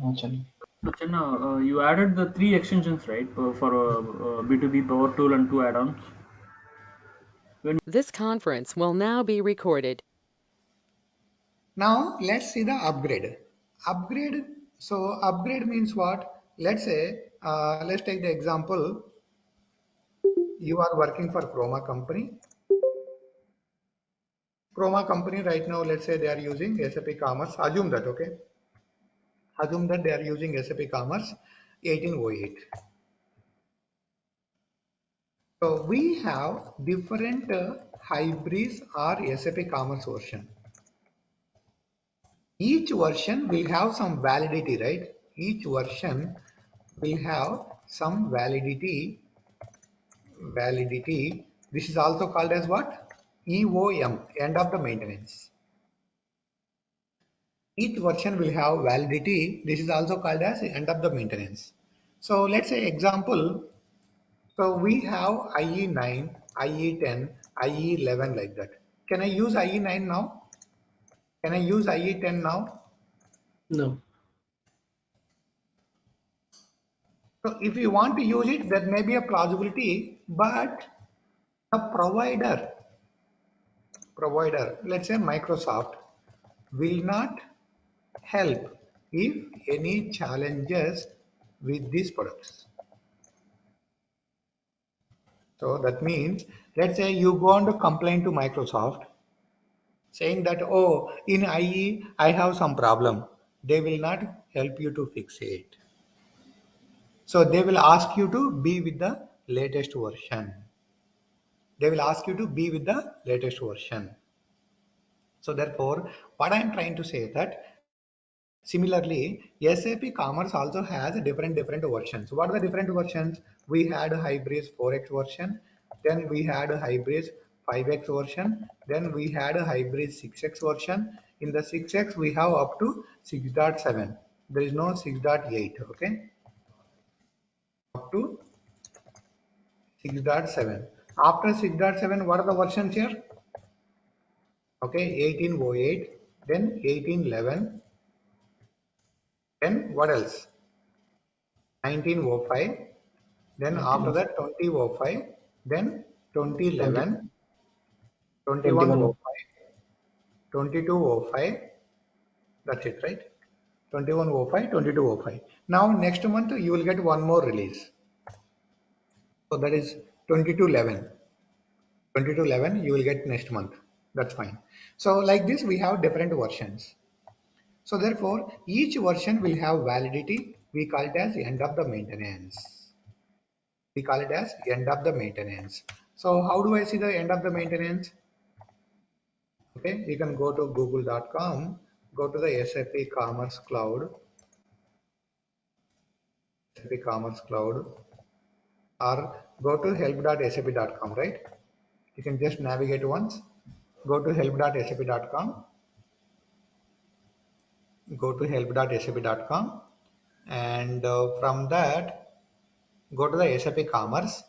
Actually. So Chenna, you added the three extensions, right, for B2B Power Tool and two add-ons. This conference will now be recorded. Now let's see the upgrade. Upgrade. So upgrade means what? Let's say, let's take the example. You are working for Chroma company. Chroma company right now, let's say they are using SAP Commerce. Assume that, okay? Assume that they are using SAP Commerce 1808. So we have different Hybris or SAP Commerce version. Each version will have some validity, right? Each version will have some validity. This is also called as what? EOM, end of the maintenance. Each version will have validity. This is also called as end of the maintenance. So let's say example. So we have IE9, IE10, IE11 like that. Can I use IE9 now? Can I use IE10 now? No. So if you want to use it, there may be a plausibility, but the provider, let's say Microsoft, will not help if any challenges with these products. So that means, let's say you go on to complain to Microsoft saying that, oh, in IE, I have some problem. They will not help you to fix it. So they will ask you to be with the latest version. They will ask you to be with the latest version. So therefore, what I am trying to say is that similarly, SAP Commerce also has different versions. What are the different versions? We had Hybris 4x version, then we had Hybris 5x version, then we had Hybris 6x version. In the 6x, we have up to 6.7. There is no 6.8. Okay, up to 6.7. After 6.7, what are the versions here? Okay, 1808, then 1811, then what else? 1905, then after 19 that 2005, then 20 2011, 21 2105, 2205. That's it, right? 2105, 2205. Now next month you will get one more release. So that is 2211. 2211 you will get next month. That's fine. So like this we have different versions. So therefore each version will have validity. We call it as end of the maintenance. We call it as end of the maintenance. So how do I see the end of the maintenance? Okay, you can go to google.com, go to the SAP Commerce Cloud, SAP Commerce Cloud, or go to help.sap.com, right? You can just navigate once, go to help.sap.com, go to help.sap.com, and from that, go to the SAP Commerce,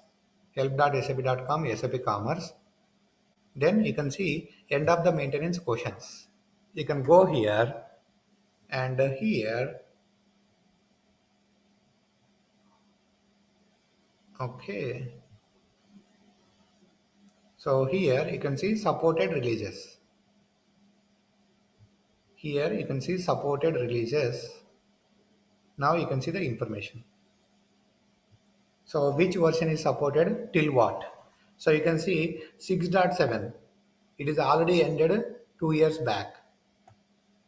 help.sap.com, SAP Commerce. Then you can see end of the maintenance questions. You can go here and here. Okay. So here you can see supported releases. Here you can see supported releases. Now you can see the information. So which version is supported till what? So you can see 6.7. It is already ended 2 years back.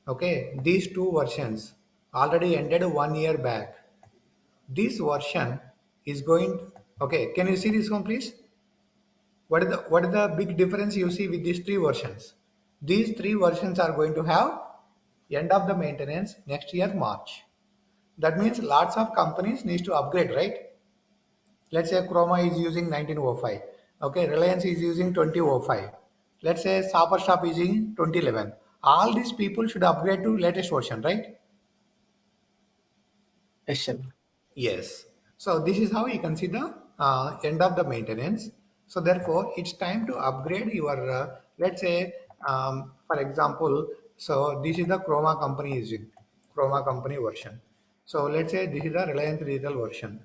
Okay, these two versions already ended 1 year back. This version is going. Okay, can you see this one, please? What is the big difference you see with these three versions? These three versions are going to have end of the maintenance next year March. That means lots of companies needs to upgrade, right? Let's say Chroma is using 1905. Okay, Reliance is using 2005. Let's say Shop is using 2011. All these people should upgrade to latest version, right? session. Yes. So this is how you can see the end of the maintenance. So therefore, it's time to upgrade your, let's say, for example, so this is the Chroma company using Chroma company version. So let's say this is the Reliance Digital version.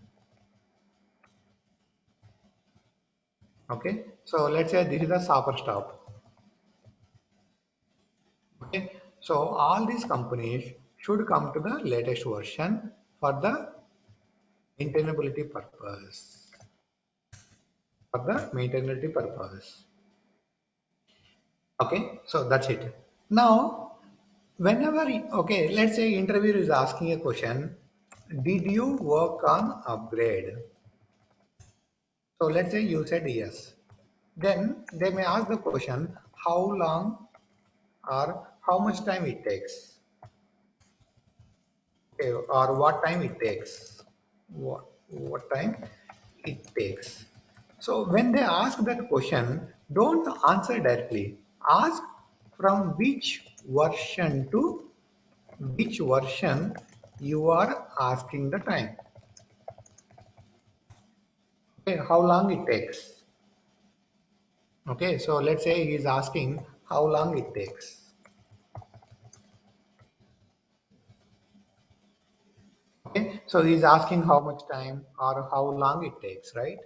Okay. So let's say this is the Stop. Okay. So all these companies should come to the latest version for the maintainability purpose. For the maintainability purpose. Okay, so that's it. Now, whenever, okay, let's say interviewer is asking a question, did you work on upgrade? So let's say you said yes. Then they may ask the question, how long or how much time it takes, okay, or what time it takes, what time it takes. So when they ask that question, don't answer directly. Ask from which version to which version you are asking the time. Okay, how long it takes. Okay, so let's say he is asking how long it takes. Okay, So he's asking how much time or how long it takes, right?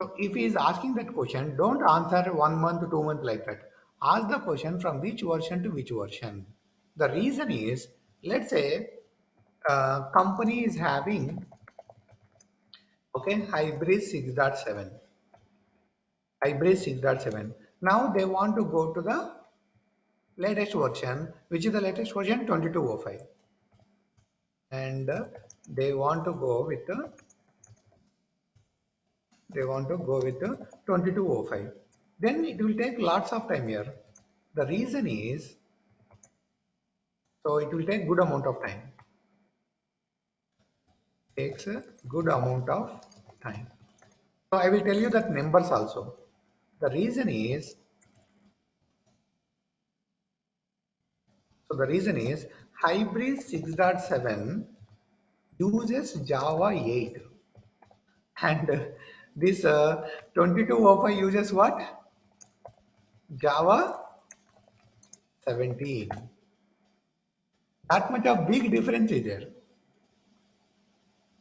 So if he is asking that question, don't answer 1 month, 2 months like that. Ask the question from which version to which version. The reason is, let's say company is having, okay, Hybris 6.7. Hybris 6.7. Now they want to go to the latest version, which is the latest version 2205. And they want to go with the 2205. Then it will take lots of time here. The reason is, so it will take good amount of time. Takes a good amount of time. So I will tell you that numbers also. The reason is, Hybrid 6.7 uses Java 8, and this 2205 uses what? Java 17. That much of big difference is there.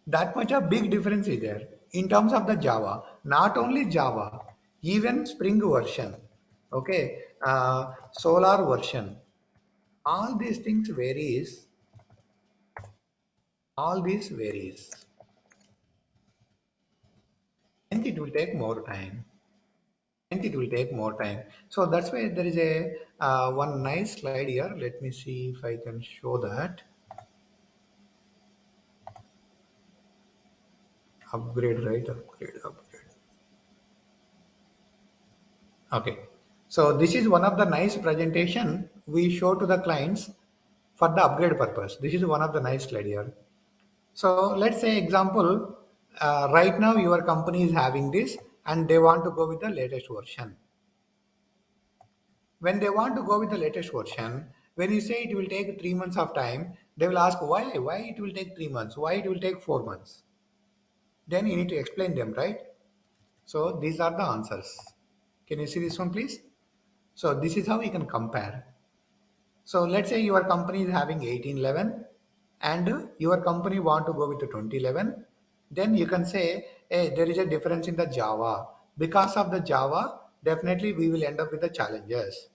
That much of big difference is there in terms of the Java. Not only Java, even Spring version, okay, Solar version. All these things varies. All these varies. And it will take more time. So that's why there is a one nice slide here. Let me see if I can show that. Upgrade, right? Upgrade. Okay. So this is one of the nice presentation we show to the clients for the upgrade purpose. This is one of the nice slide here. So let's say example, right now your company is having this and they want to go with the latest version. When they want to go with the latest version, when you say it will take 3 months of time, they will ask why it will take 3 months, why it will take 4 months. Then you need to explain them, right? So these are the answers. Can you see this one, please? So this is how we can compare. So let's say your company is having 1811 and your company want to go with the 2011. Then you can say, hey, there is a difference in the Java. Because of the Java, definitely we will end up with the challenges.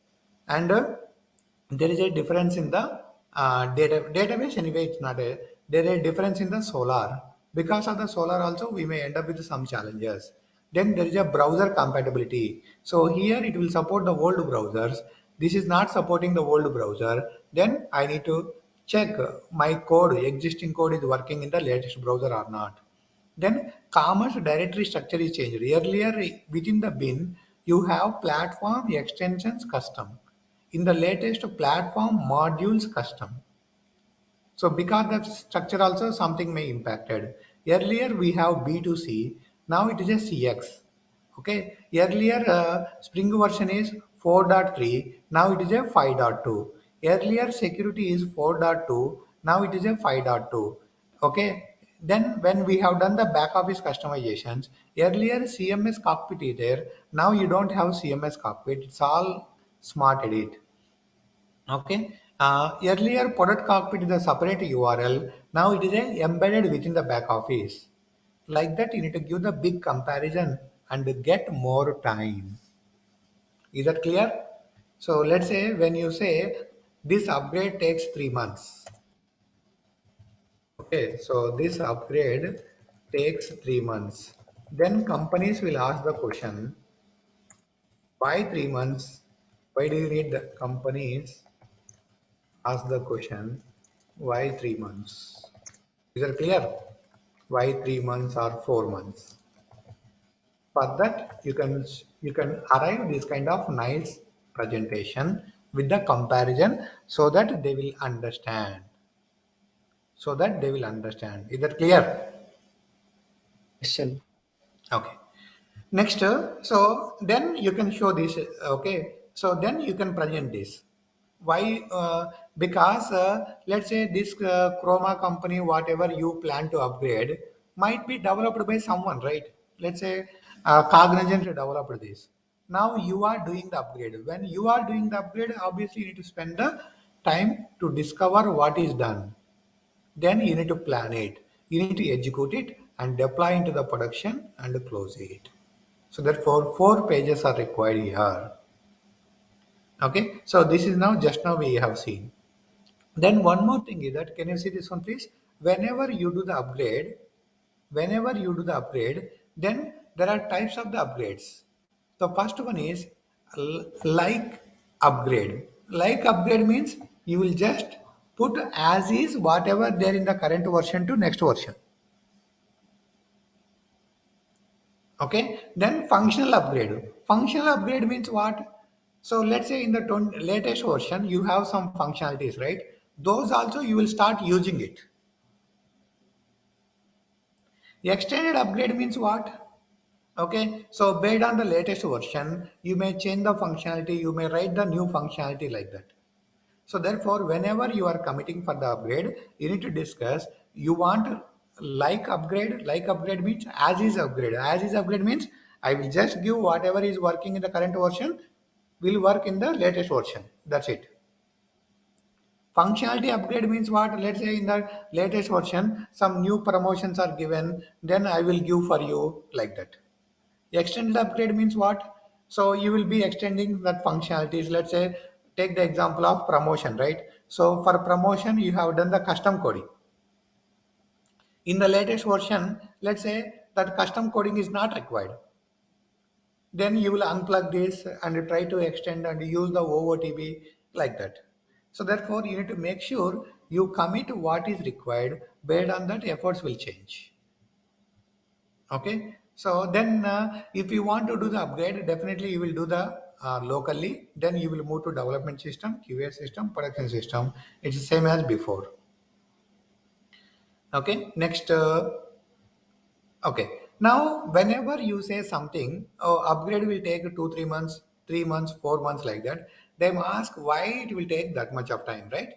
And there is a difference in the database. Anyway, it's not a, there is a difference in the Solar. Because of the Solar also, we may end up with some challenges. Then there is a browser compatibility. So here it will support the old browsers. This is not supporting the old browser. Then I need to check my code, existing code is working in the latest browser or not. Then commerce directory structure is changed. Earlier within the bin, you have platform extensions custom. In the latest platform modules custom. So because the structure also something may impacted. Earlier we have B2C, now it is a CX. Okay, earlier Spring version is 4.3, now it is a 5.2. Earlier security is 4.2, now it is a 5.2. Okay, then when we have done the back office customizations, earlier CMS cockpit is there, now you don't have CMS cockpit, it's all smart edit. Okay. Earlier product cockpit is a separate URL. Now it is embedded within the back office. Like that, you need to give the big comparison and get more time. Is that clear? So let's say when you say this upgrade takes 3 months. Okay, so this upgrade takes 3 months. Then companies will ask the question, why 3 months? Why do you need the companies ask the question, why 3 months? Is that clear? Why 3 months or 4 months? For that, you can arrive this kind of nice presentation with the comparison so that they will understand. Is that clear? Question. Okay. Next, so then you can show this. Okay. So then you can present this. Why? Because let's say this Chroma company, whatever you plan to upgrade, might be developed by someone, right? Let's say Cognizant developed this. Now you are doing the upgrade. When you are doing the upgrade, obviously you need to spend the time to discover what is done. Then you need to plan it. You need to execute it and deploy into the production and close it. So therefore, 4 pages are required here. Okay, so this is just now we have seen. Then one more thing is that, can you see this one please? Whenever you do the upgrade, then there are types of the upgrades. The first one is like upgrade. Like upgrade means you will just put as is whatever there in the current version to next version. Okay, then functional upgrade. Functional upgrade means what? So let's say in the latest version you have some functionalities, right? Those also you will start using it. Extended upgrade means what? Okay, so based on the latest version, you may change the functionality, you may write the new functionality like that. So therefore, whenever you are committing for the upgrade, you need to discuss, you want like upgrade means as is upgrade. As is upgrade means I will just give whatever is working in the current version will work in the latest version. That's it. Functionality upgrade means what? Let's say in the latest version, some new promotions are given, then I will give for you like that. Extended upgrade means what? So you will be extending that functionalities. Let's say, take the example of promotion, right? So for promotion, you have done the custom coding. In the latest version, let's say that custom coding is not required. Then you will unplug this and try to extend and use the OOTB like that. So therefore, you need to make sure you commit what is required. Based on that, efforts will change. Okay, so then if you want to do the upgrade, definitely you will do the locally, then you will move to development system, QA system, production system. It's the same as before. Okay, next. Okay, now whenever you say something, oh, upgrade will take 2 3 months, 3 months, 4 months like that, they ask why it will take that much of time, right?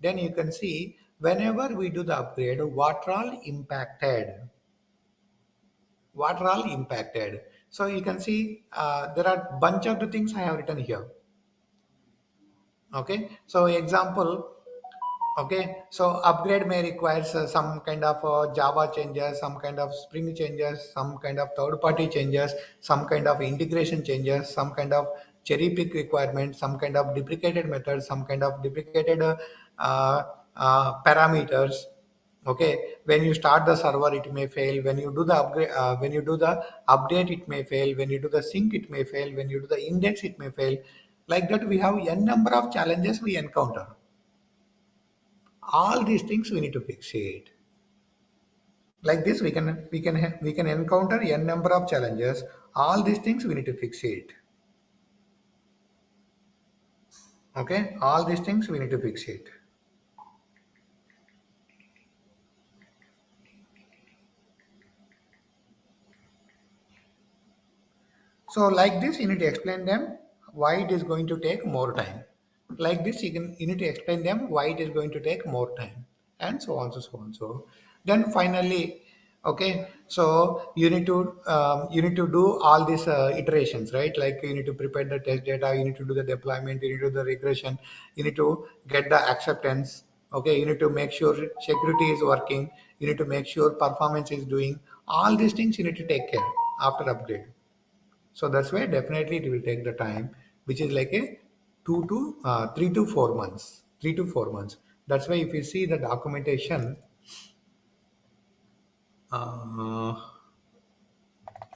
Then you can see whenever we do the upgrade, what all impacted. What are all impacted. So you can see there are bunch of the things I have written here. Okay, so example, okay, so upgrade may require some kind of Java changes, some kind of Spring changes, some kind of third party changes, some kind of integration changes, some kind of cherry pick requirements, some kind of deprecated methods, some kind of deprecated parameters. Okay, when you start the server it may fail, when you do the upgrade, when you do the update it may fail, when you do the sync it may fail, when you do the index it may fail. Like that we have n number of challenges we encounter. All these things we need to fix it. Like this we can encounter n number of challenges. All these things we need to fix it. Okay, all these things we need to fix it. So like this, you need to explain them why it is going to take more time. Like this, you need to explain them why it is going to take more time, and so on, so on, so. Then finally, okay, so you need to do all these iterations, right? Like you need to prepare the test data, you need to do the deployment, you need to do the regression, you need to get the acceptance. Okay, you need to make sure security is working, you need to make sure performance is doing. All these things you need to take care after upgrade. So that's why definitely it will take the time, which is like a 3 to 4 months. 3 to 4 months. That's why if you see the documentation, uh,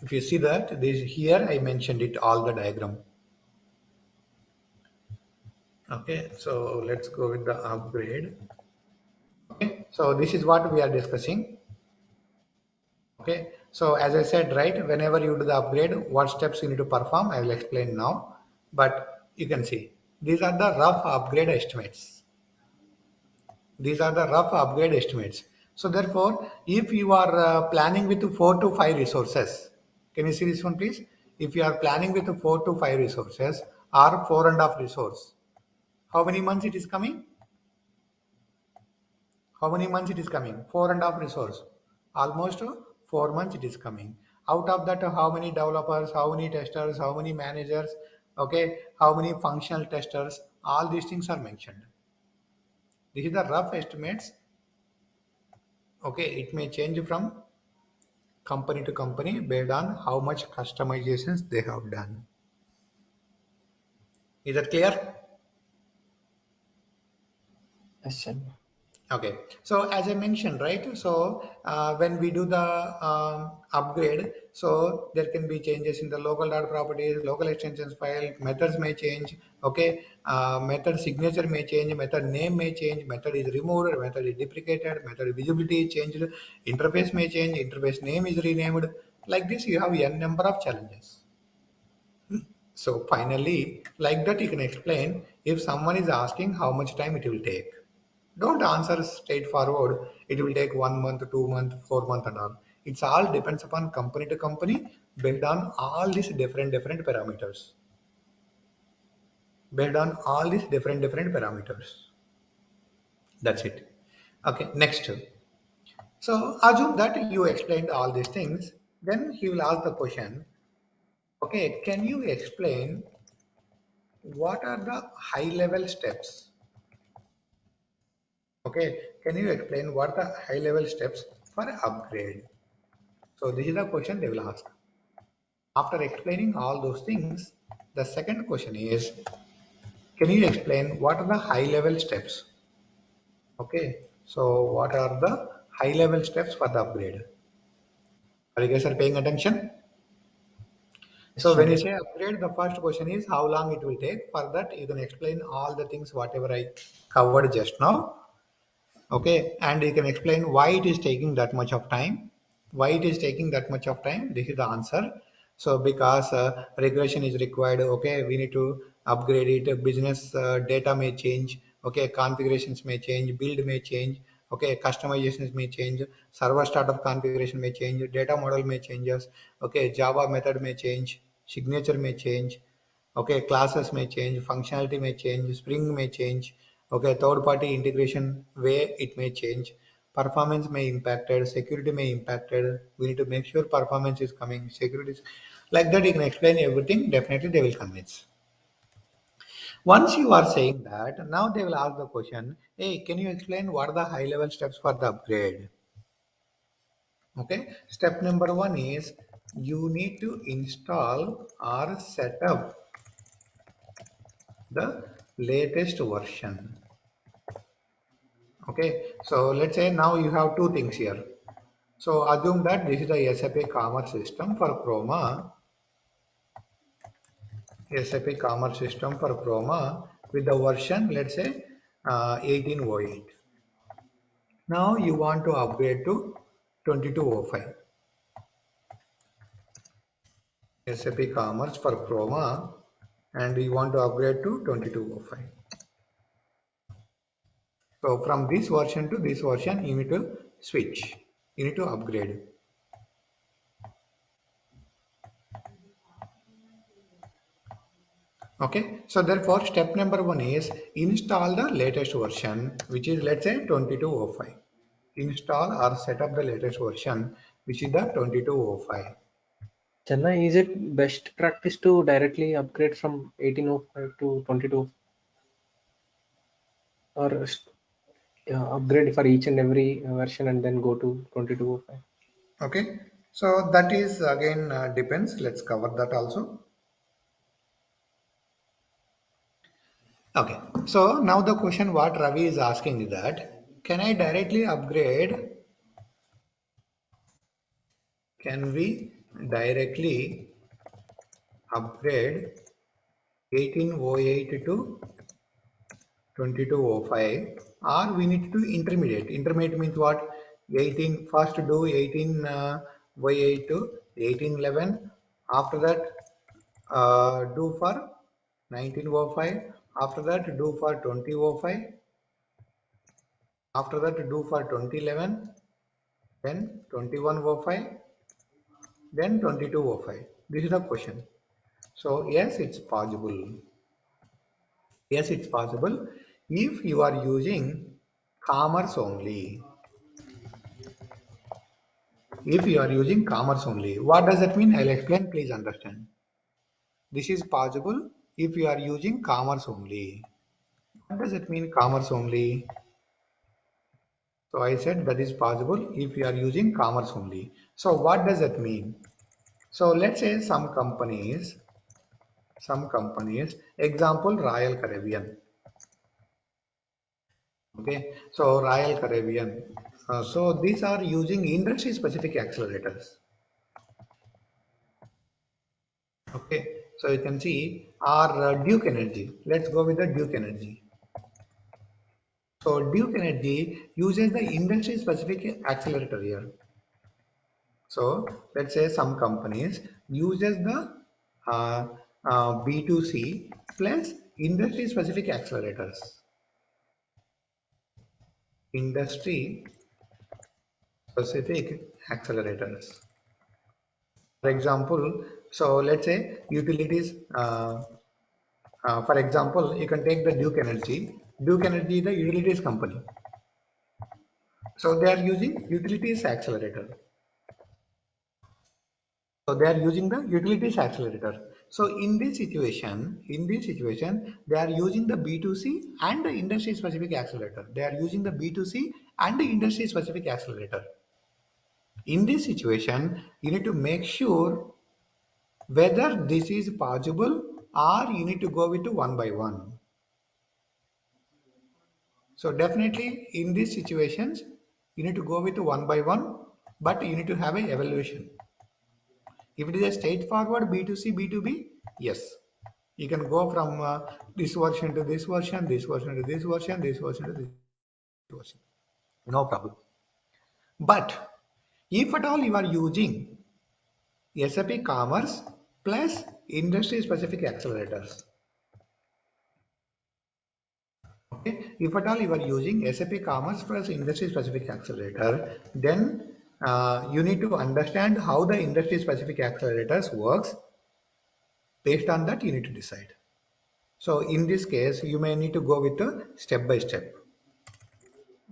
if you see that this here I mentioned it all the diagram. Okay, so let's go with the upgrade. Okay, so this is what we are discussing. Okay, so as I said, right, whenever you do the upgrade, what steps you need to perform, I will explain now. But you can see these are the rough upgrade estimates. These are the rough upgrade estimates. So therefore, if you are planning with 4 to 5 resources, can you see this one please? If you are planning with 4 to 5 resources or 4.5 resource, how many months it is coming? How many months it is coming? 4.5 resource. Almost 4 months it is coming. Out of that, how many developers, how many testers, how many managers, okay, how many functional testers, all these things are mentioned. This is the rough estimates. Okay, it may change from company to company based on how much customizations they have done. Is that clear? Yes, Chenna. Okay, so as I mentioned, right? So when we do the upgrade, so there can be changes in the local data properties, local extensions file, methods may change. Okay, method signature may change, method name may change, method is removed, method is deprecated, method visibility is changed, interface may change, interface name is renamed. Like this, you have n number of challenges. So finally, like that, you can explain if someone is asking how much time it will take. Don't answer straightforward. It will take 1 month, 2 months, 4 months, and all. It's all depends upon company to company based on all these different parameters. Based on all these different parameters. That's it. Okay, next. So assume that you explained all these things. Then he will ask the question. Okay, can you explain what are the high level steps? Okay, can you explain what are the high level steps for upgrade? So this is the question they will ask. After explaining all those things, the second question is, can you explain what are the high level steps? Okay, so what are the high level steps for the upgrade? Are you guys are paying attention? Yes, So when you Chenna. say upgrade, the first question is how long it will take. For that, you can explain all the things whatever I covered just now. Okay, and you can explain why it is taking that much of time. Why it is taking that much of time? This is the answer. So because regression is required. Okay, we need to upgrade it. Business data may change. Okay, configurations may change, build may change. Okay, customizations may change, server startup configuration may change, data model may changes. Okay, Java method may change, signature may change. Okay, classes may change, functionality may change, Spring may change. Okay, third party integration way it may change, performance may impacted, security may impacted. We need to make sure performance is coming, security is like that. You can explain everything. Definitely they will convince. Once you are saying that, now they will ask the question, hey, can you explain what are the high level steps for the upgrade? Okay, step number one is you need to install or set up the latest version. Okay, so let's say now you have two things here. So assume that this is the SAP commerce system for Chroma, SAP commerce system for Chroma with the version, let's say 1808. Now you want to upgrade to 2205. SAP commerce for Chroma, and you want to upgrade to 2205. So from this version to this version, you need to switch. You need to upgrade. Okay, so therefore step number one is install the latest version, which is let's say 2205. Install or set up the latest version, which is the 2205. Chenna, is it best practice to directly upgrade from 1805 to 22, or upgrade for each and every version and then go to 2205? Okay, so that is again depends. Let's cover that also. Okay, so now the question what Ravi is asking is that can I directly upgrade? Can we directly upgrade 1808 to 2205, or we need to do intermediate. Intermediate means what? 18 first do 18 y8 to 1811. After that do for 1905. After that do for 2005. After that do for 2011. Then 2105. Then 2205. This is the question. So yes, it's possible. Yes, it's possible if you are using commerce only. If you are using commerce only, what does that mean? I'll explain, please understand. This is possible if you are using commerce only. What does it mean, commerce only? So I said that is possible if you are using commerce only. So what does that mean? So let's say some companies, example Royal Caribbean. Okay, so Royal Caribbean. So these are using industry specific accelerators. Okay, so you can see our Duke Energy. Let's go with the Duke Energy. So Duke Energy uses the industry specific accelerator here. So let's say some companies uses the B2C plus industry specific accelerators. Industry specific accelerators. For example, so let's say utilities. For example, you can take the Duke Energy. Duke Energy is the utilities company. So they are using utilities accelerator. So they are using the utilities accelerator. So in this situation, they are using the B2C and the industry specific accelerator. They are using the B2C and the industry specific accelerator. In this situation, you need to make sure whether this is possible or you need to go with one by one. So definitely in these situations, you need to go with one by one, but you need to have an evaluation. If it is a straightforward B2C, B2B, yes, you can go from this version to this version, this version to this version, this version to this version. No problem. But if at all you are using SAP Commerce plus industry specific accelerators, okay, if at all you are using SAP Commerce plus industry specific accelerator, then you need to understand how the industry specific accelerators works. Based on that, you need to decide. So in this case, you may need to go with a step by step.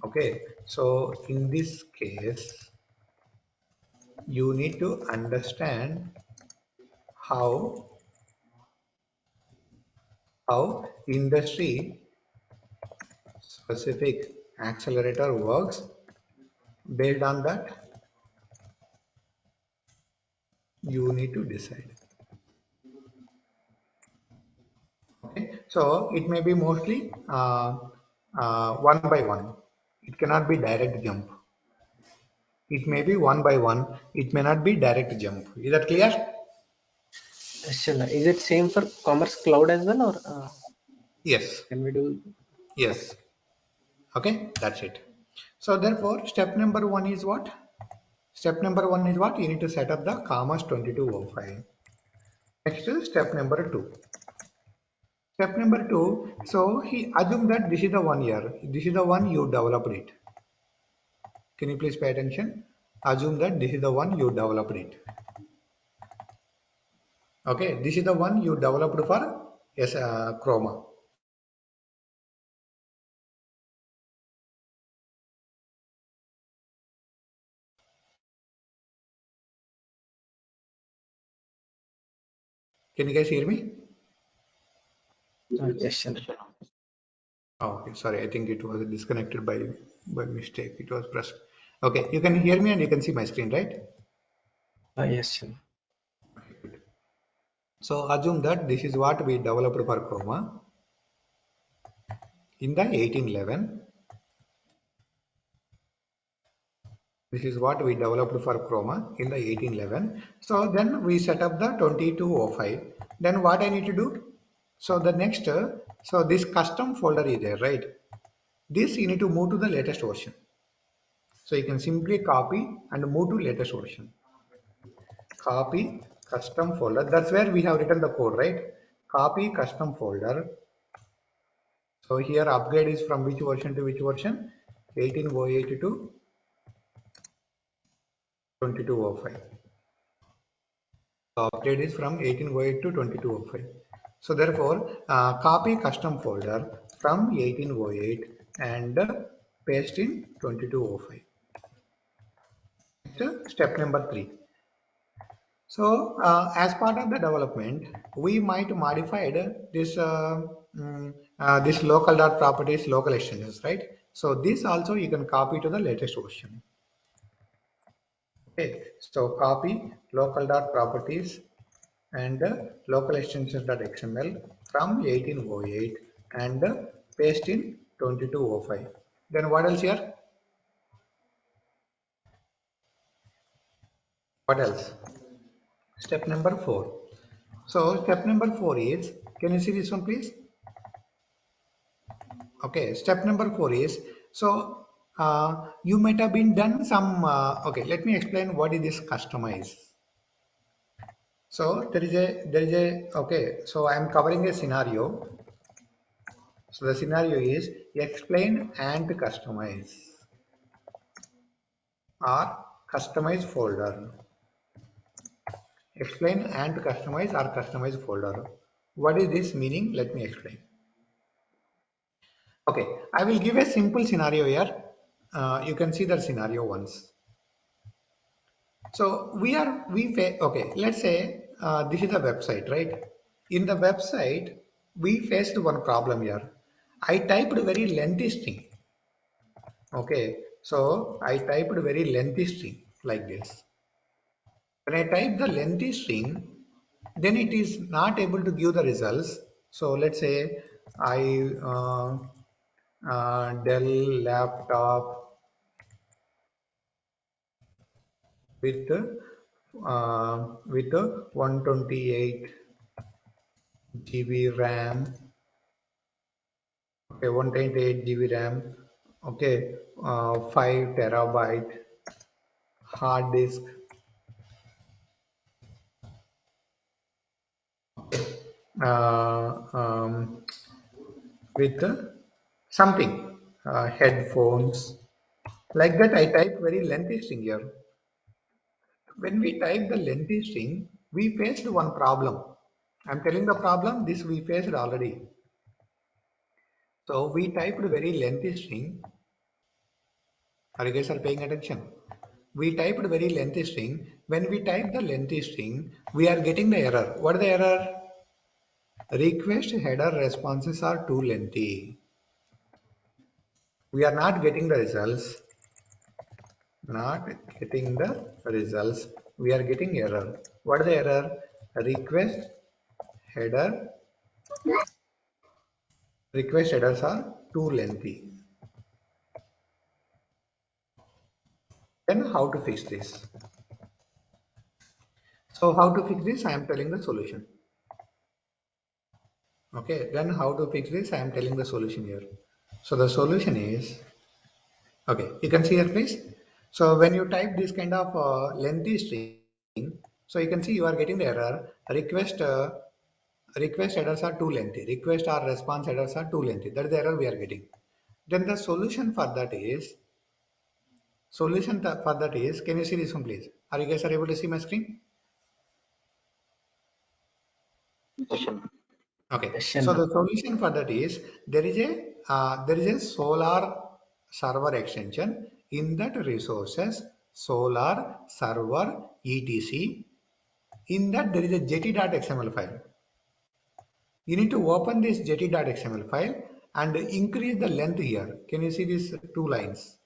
Okay, so in this case, you need to understand how industry specific accelerator works. Based on that, you need to decide. Okay, so it may be mostly one by one. It cannot be direct jump. It may be one by one. It may not be direct jump. Is that clear? Yes, Chenna. Is it same for Commerce Cloud as well, or Yes. can we do? Yes. Okay, that's it. So therefore, step number one is what? Step number one is what? You need to set up the commerce 2205. Next is step number two. Step number two, so he assumed that this is the 1 year. This is the one you developed it. Can you please pay attention? Assume that this is the one you developed it. Okay, this is the one you developed for yes, Chroma. Can you guys hear me? Yes, Chenna. Oh, okay, sorry, I think it was disconnected by mistake. It was pressed. Okay, you can hear me and you can see my screen, right? Yes, Chenna. So assume that this is what we developed for Chroma in the 1811. This is what we developed for Chroma in the 1811. So then we set up the 2205. Then what I need to do? So the next, so this custom folder is there, right? This you need to move to the latest version. So you can simply copy and move to latest version. Copy custom folder. That's where we have written the code, right? Copy custom folder. So here upgrade is from which version to which version? 1808 to 2205. So upgrade is from 1808 to 2205. So therefore, copy custom folder from 1808 and paste in 2205. Next, step number 3. So as part of the development, we might modify this this local dot properties, local extensions, right? So this also you can copy to the latest version. Okay, so copy local.properties and local extensions.xml from 1808 and paste in 2205. Then what else here? What else? Step number 4. So step number 4 is, can you see this one please? Okay, step number 4 is, so you might have been done some, okay, let me explain what is this customize. So okay, so I am covering a scenario. So the scenario is explain and customize or customize folder. Explain and customize or customize folder. What is this meaning? Let me explain. Okay, I will give a simple scenario here. You can see the scenario once. So okay, let's say this is a website, right? In the website, we faced one problem here. I typed very lengthy string. Okay, so I typed very lengthy string like this. When I type the lengthy string, then it is not able to give the results. So let's say I Dell laptop with 128 GB RAM. Okay, 128 GB RAM. Okay, 5 terabyte hard disk. Um, with something, headphones. Like that, I type very lengthy string here. When we type the lengthy string, we faced one problem. I'm telling the problem, this we faced already. So we typed very lengthy string. Are you guys are paying attention? We typed very lengthy string. When we type the lengthy string, we are getting the error. What is the error? Request header responses are too lengthy. We are not getting the results. Not getting the results. We are getting error. What is the error? Header request headers are too lengthy. Then how to fix this? So how to fix this? I am telling the solution. Okay, then how to fix this? I am telling the solution here. So the solution is, okay, you can see here please. So when you type this kind of lengthy string, so you can see you are getting the error. Request headers are too lengthy. Request or response headers are too lengthy. That is the error we are getting. Then the solution for that is, can you see this one please? Are you guys are able to see my screen? Okay, Yes, so Chenna. the solution for that is there is a solar server extension in that resources solar server etc. In that there is a jetty.xml file. You need to open this jetty.xml file and increase the length here. Can you see these two lines?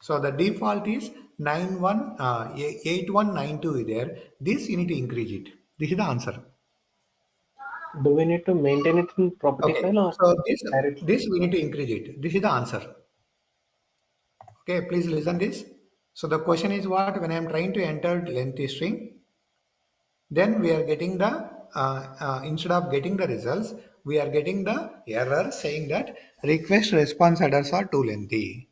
So the default is 8192 is there. This you need to increase it. This is the answer. Do we need to maintain it in property Okay, file or so directly? this we need to increase it. This is the answer. Okay, please listen this. So the question is what? When I am trying to enter lengthy string, then we are getting the instead of getting the results, we are getting the error saying that request response headers are too lengthy.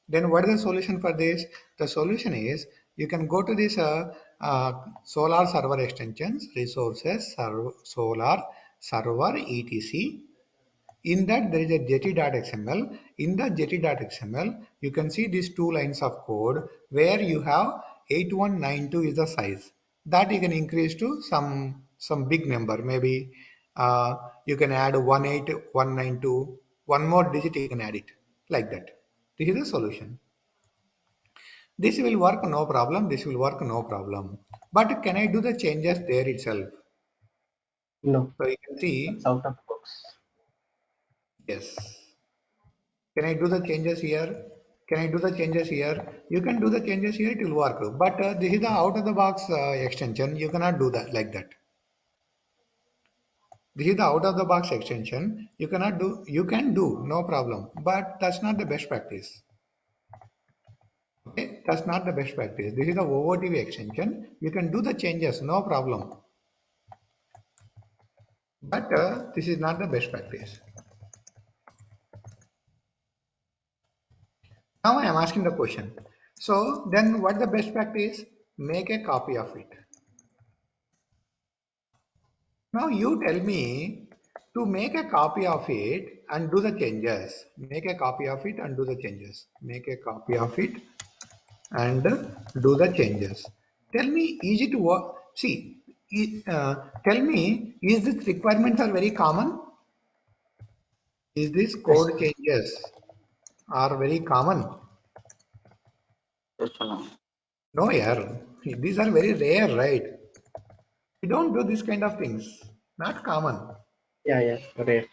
Then what is the solution for this? The solution is you can go to this solar server extensions resources solar server etc. In that there is a jetty.xml. In the jetty.xml, you can see these two lines of code where you have 8192 is the size. That you can increase to some big number. Maybe you can add 18192. One more digit you can add it like that. This is the solution. This will work no problem. This will work no problem. But can I do the changes there itself? No, So you can that's see, out of box. yes. Can I do the changes here? Can I do the changes here? You can do the changes here, it will work. But this is the out of the box extension. You cannot do that like that. This is the out of the box extension. You cannot do, you can do, no problem. But that's not the best practice. Okay, that's not the best practice. This is the OOTV extension. You can do the changes, no problem. But this is not the best practice. Now I am asking the question. So then what the best practice? Make a copy of it. Now you tell me to make a copy of it and do the changes. Make a copy of it and do the changes. Make a copy of it and do the changes. Tell me, is it work? See, tell me, is this requirements are very common? Is this Yes. code changes are very common? Yes, Channa. No, yeah. These are very rare, right? We don't do this kind of things. Not common. Yeah, rare.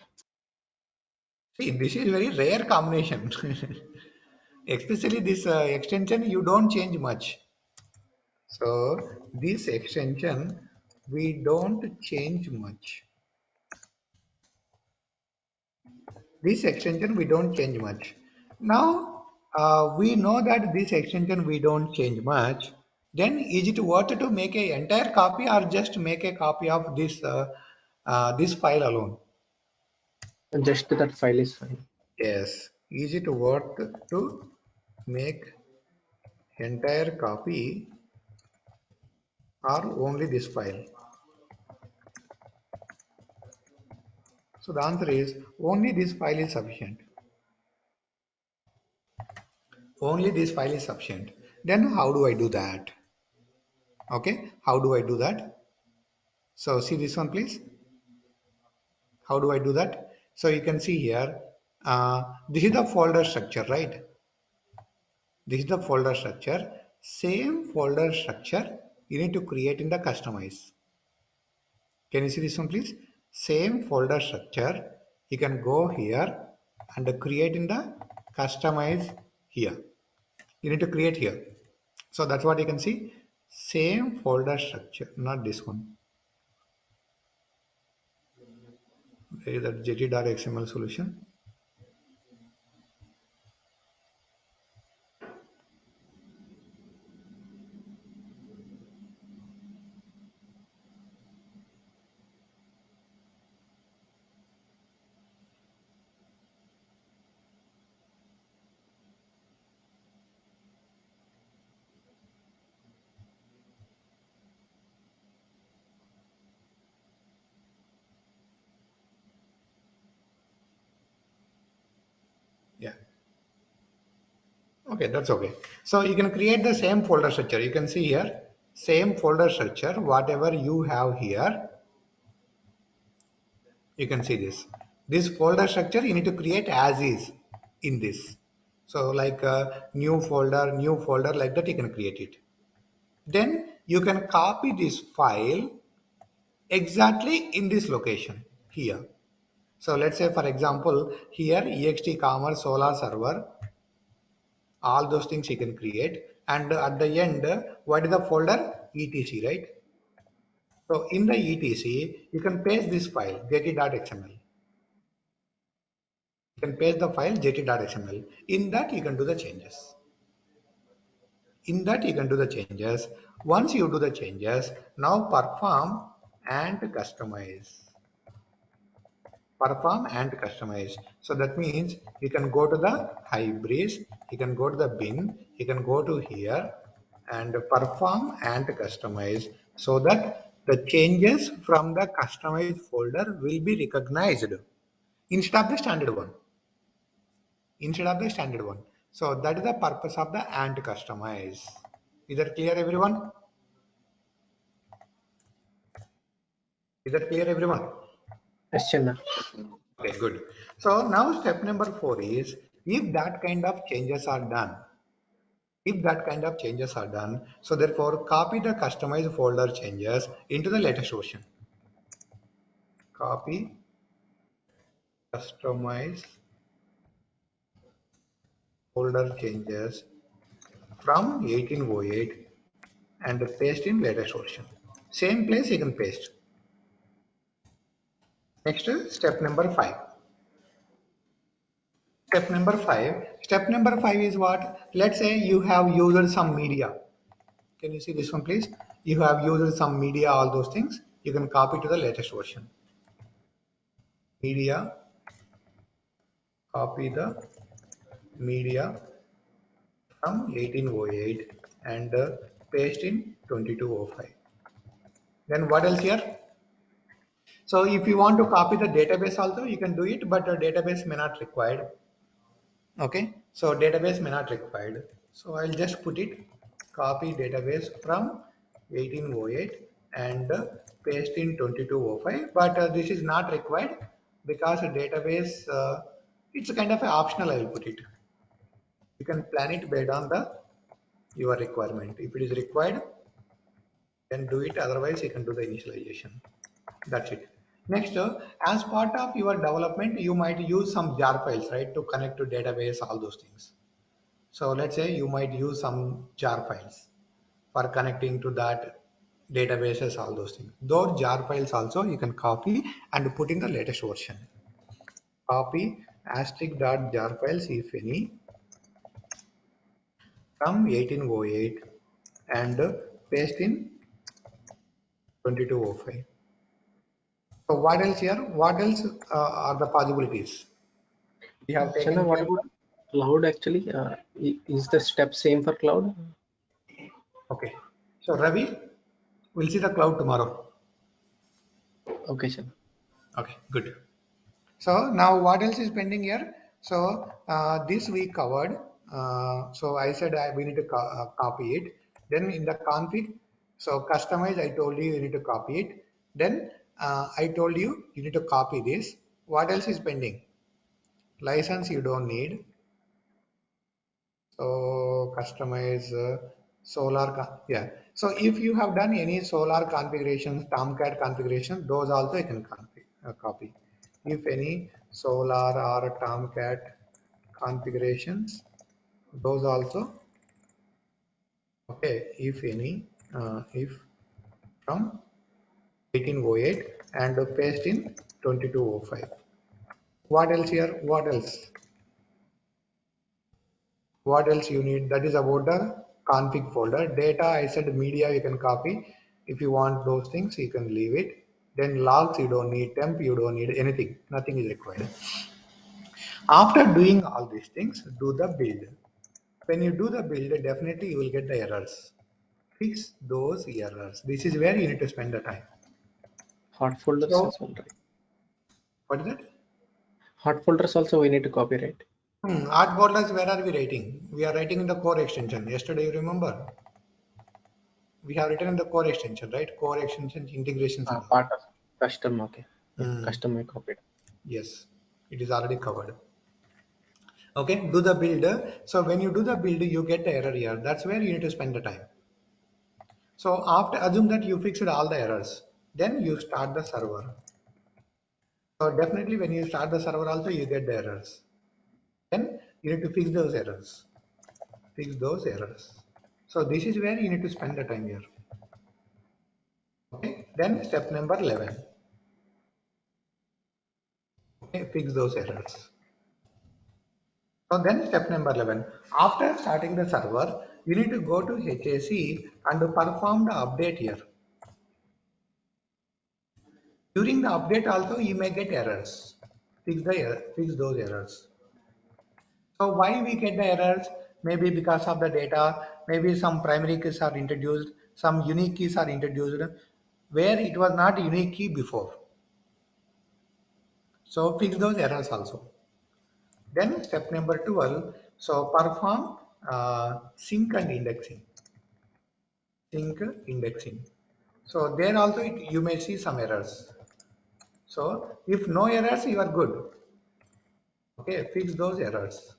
See, this is very rare combination. Especially this extension, you don't change much. So this extension, we don't change much. This extension, we don't change much. Now, we know that this extension, we don't change much. Then is it worth to make an entire copy or just make a copy of this file alone? Just that file is fine. Yes. Is it worth to make entire copy or only this file? So the answer is only this file is sufficient. Only this file is sufficient. Then how do I do that? Okay, how do I do that? So see this one, please. How do I do that? So you can see here, this is the folder structure, right? This is the folder structure. Same folder structure you need to create in the customize. Can you see this one, please? Same folder structure. You can go here and create in the customize here. You need to create here. So that's what you can see. Same folder structure, not this one. There is that jt.xml solution. Yeah. Okay, that's okay. So you can create the same folder structure. You can see here, same folder structure, whatever you have here, you can see this. This folder structure you need to create as is in this. So like a new folder like that you can create it. Then you can copy this file exactly in this location here. So let's say for example, here ext commerce solar server, all those things you can create. And at the end, what is the folder? etc, right? So in the etc, you can paste this file, jt.xml. You can paste the file jt.xml. In that, you can do the changes. In that, you can do the changes. Once you do the changes, now perform and customize. Perform and customize. So that means you can go to the Hybris, you can go to the bin, you can go to here and perform and customize so that the changes from the customized folder will be recognized instead of the standard one. Instead of the standard one. So that is the purpose of the and customize. Is that clear, everyone? Is that clear, everyone? Yes, Channa. Okay, good. So now step number 4 is if that kind of changes are done, if that kind of changes are done, so therefore copy the customized folder changes into the latest version. Copy, customize folder changes from 1808 and paste in latest version. Same place you can paste. Next, step number 5. Step number 5. Step number 5 is what? Let's say you have used some media. Can you see this one, please? You have used some media, all those things. You can copy to the latest version. Media, copy the media from 1808 and paste in 2205. Then what else here? So if you want to copy the database also, you can do it, but a database may not required. Okay, so database may not required. So I'll just put it copy database from 1808 and paste in 2205. But this is not required because a database it's a kind of an optional. I will put it. You can plan it based on the your requirement. If it is required, then do it. Otherwise, you can do the initialization. That's it. Next, as part of your development, you might use some jar files, right, to connect to database, all those things. So let's say you might use some jar files for connecting to that databases, all those things. Those jar files also you can copy and put in the latest version. Copy *jar files, if any, from 1808 and paste in 2205. So what else here? What else are the possibilities? We have Chenna, taken what care. about cloud actually? Is the step same for cloud? Okay. So Ravi, we'll see the cloud tomorrow. Okay, Chenna. Okay, good. So now what else is pending here? So this we covered. So I said we need to copy it. Then in the config, so customize, I told you need to copy it. Then I told you need to copy this. What else is pending? License you don't need. So customize solar, yeah. So if you have done any solar configurations, Tomcat configuration, those also you can copy. If any solar or Tomcat configurations, those also, okay. If any, if from 1808 and paste in 2205. What else here? What else? What else you need? That is about the config folder. Data, I said media you can copy. If you want those things, you can leave it. Then logs you don't need, temp you don't need, anything, nothing is required. After doing all these things, do the build. When you do the build, definitely you will get the errors. Fix those errors. This is where you need to spend the time. Hot folders So as well, right? what is that? Hot folders also we need to copy, right? Art folders, where are we writing? We are writing in the core extension. Yesterday, you remember? We have written in the core extension, right? Core extension integration server. Part of custom, okay. Yeah, Mm, custom I copied. yes, it is already covered. Okay, do the build. So when you do the build, you get the error here. That's where you need to spend the time. So after, assume that you fixed all the errors, then you start the server. So definitely when you start the server also, you get the errors. Then you need to fix those errors. Fix those errors. So this is where you need to spend the time here. Okay, then step number 11. Okay, fix those errors. So then step number 11, after starting the server, you need to go to HAC and perform the update here. During the update also, you may get errors. Fix those errors. So why we get the errors? Maybe because of the data, maybe some primary keys are introduced, some unique keys are introduced, where it was not unique key before. So fix those errors also. Then step number 12, so perform sync and indexing. Sync indexing. So there also you may see some errors. So if no errors, you are good. Okay, fix those errors.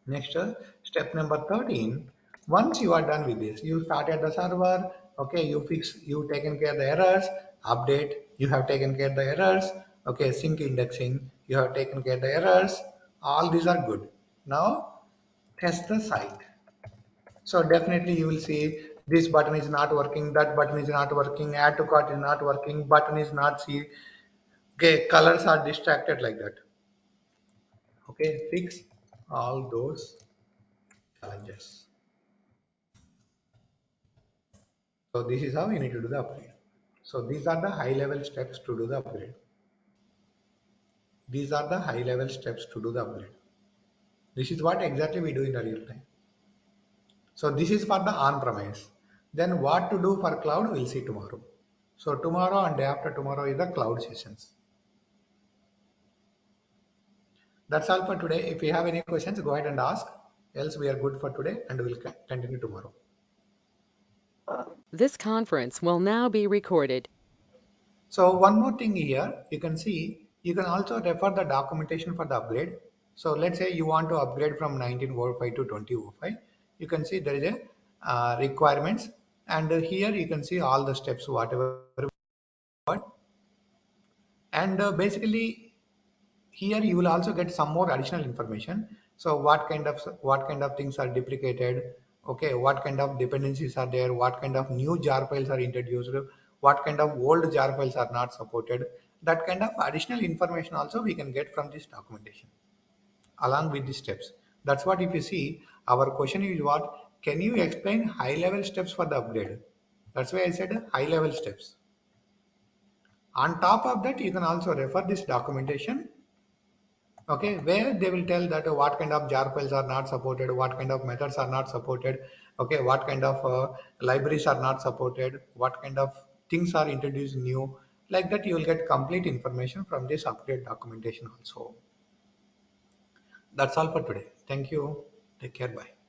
Next, step number 13. Once you are done with this, you started the server. Okay, you taken care of the errors. Update, you have taken care of the errors. Okay, sync indexing, you have taken care of the errors. All these are good. Now test the site. So definitely you will see this button is not working, that button is not working, add to cart is not working, button is not see. Okay, colors are distracted like that. Okay, fix all those challenges. So this is how you need to do the upgrade. So these are the high level steps to do the upgrade. These are the high level steps to do the upgrade. This is what exactly we do in the real time. So this is for the on-premise. Then what to do for cloud, we'll see tomorrow. So tomorrow and day after tomorrow is the cloud sessions. That's all for today. If you have any questions, go ahead and ask. Else we are good for today and we'll continue tomorrow. This conference will now be recorded. So one more thing here, you can see, you can also refer the documentation for the upgrade. So let's say you want to upgrade from 1905 to 2005. You can see there is a requirements, and here you can see all the steps, whatever. And basically here you will also get some more additional information. So what kind of things are duplicated, okay, what kind of dependencies are there, what kind of new jar files are introduced, what kind of old jar files are not supported. That kind of additional information also we can get from this documentation along with the steps. That's what, if you see, our question is what, can you explain high level steps for the upgrade? That's why I said high level steps. On top of that, you can also refer this documentation, okay, where they will tell that what kind of jar files are not supported, what kind of methods are not supported, okay, what kind of libraries are not supported, what kind of things are introduced new. Like that you will get complete information from this upgrade documentation also. That's all for today. Thank you. Take care. Bye.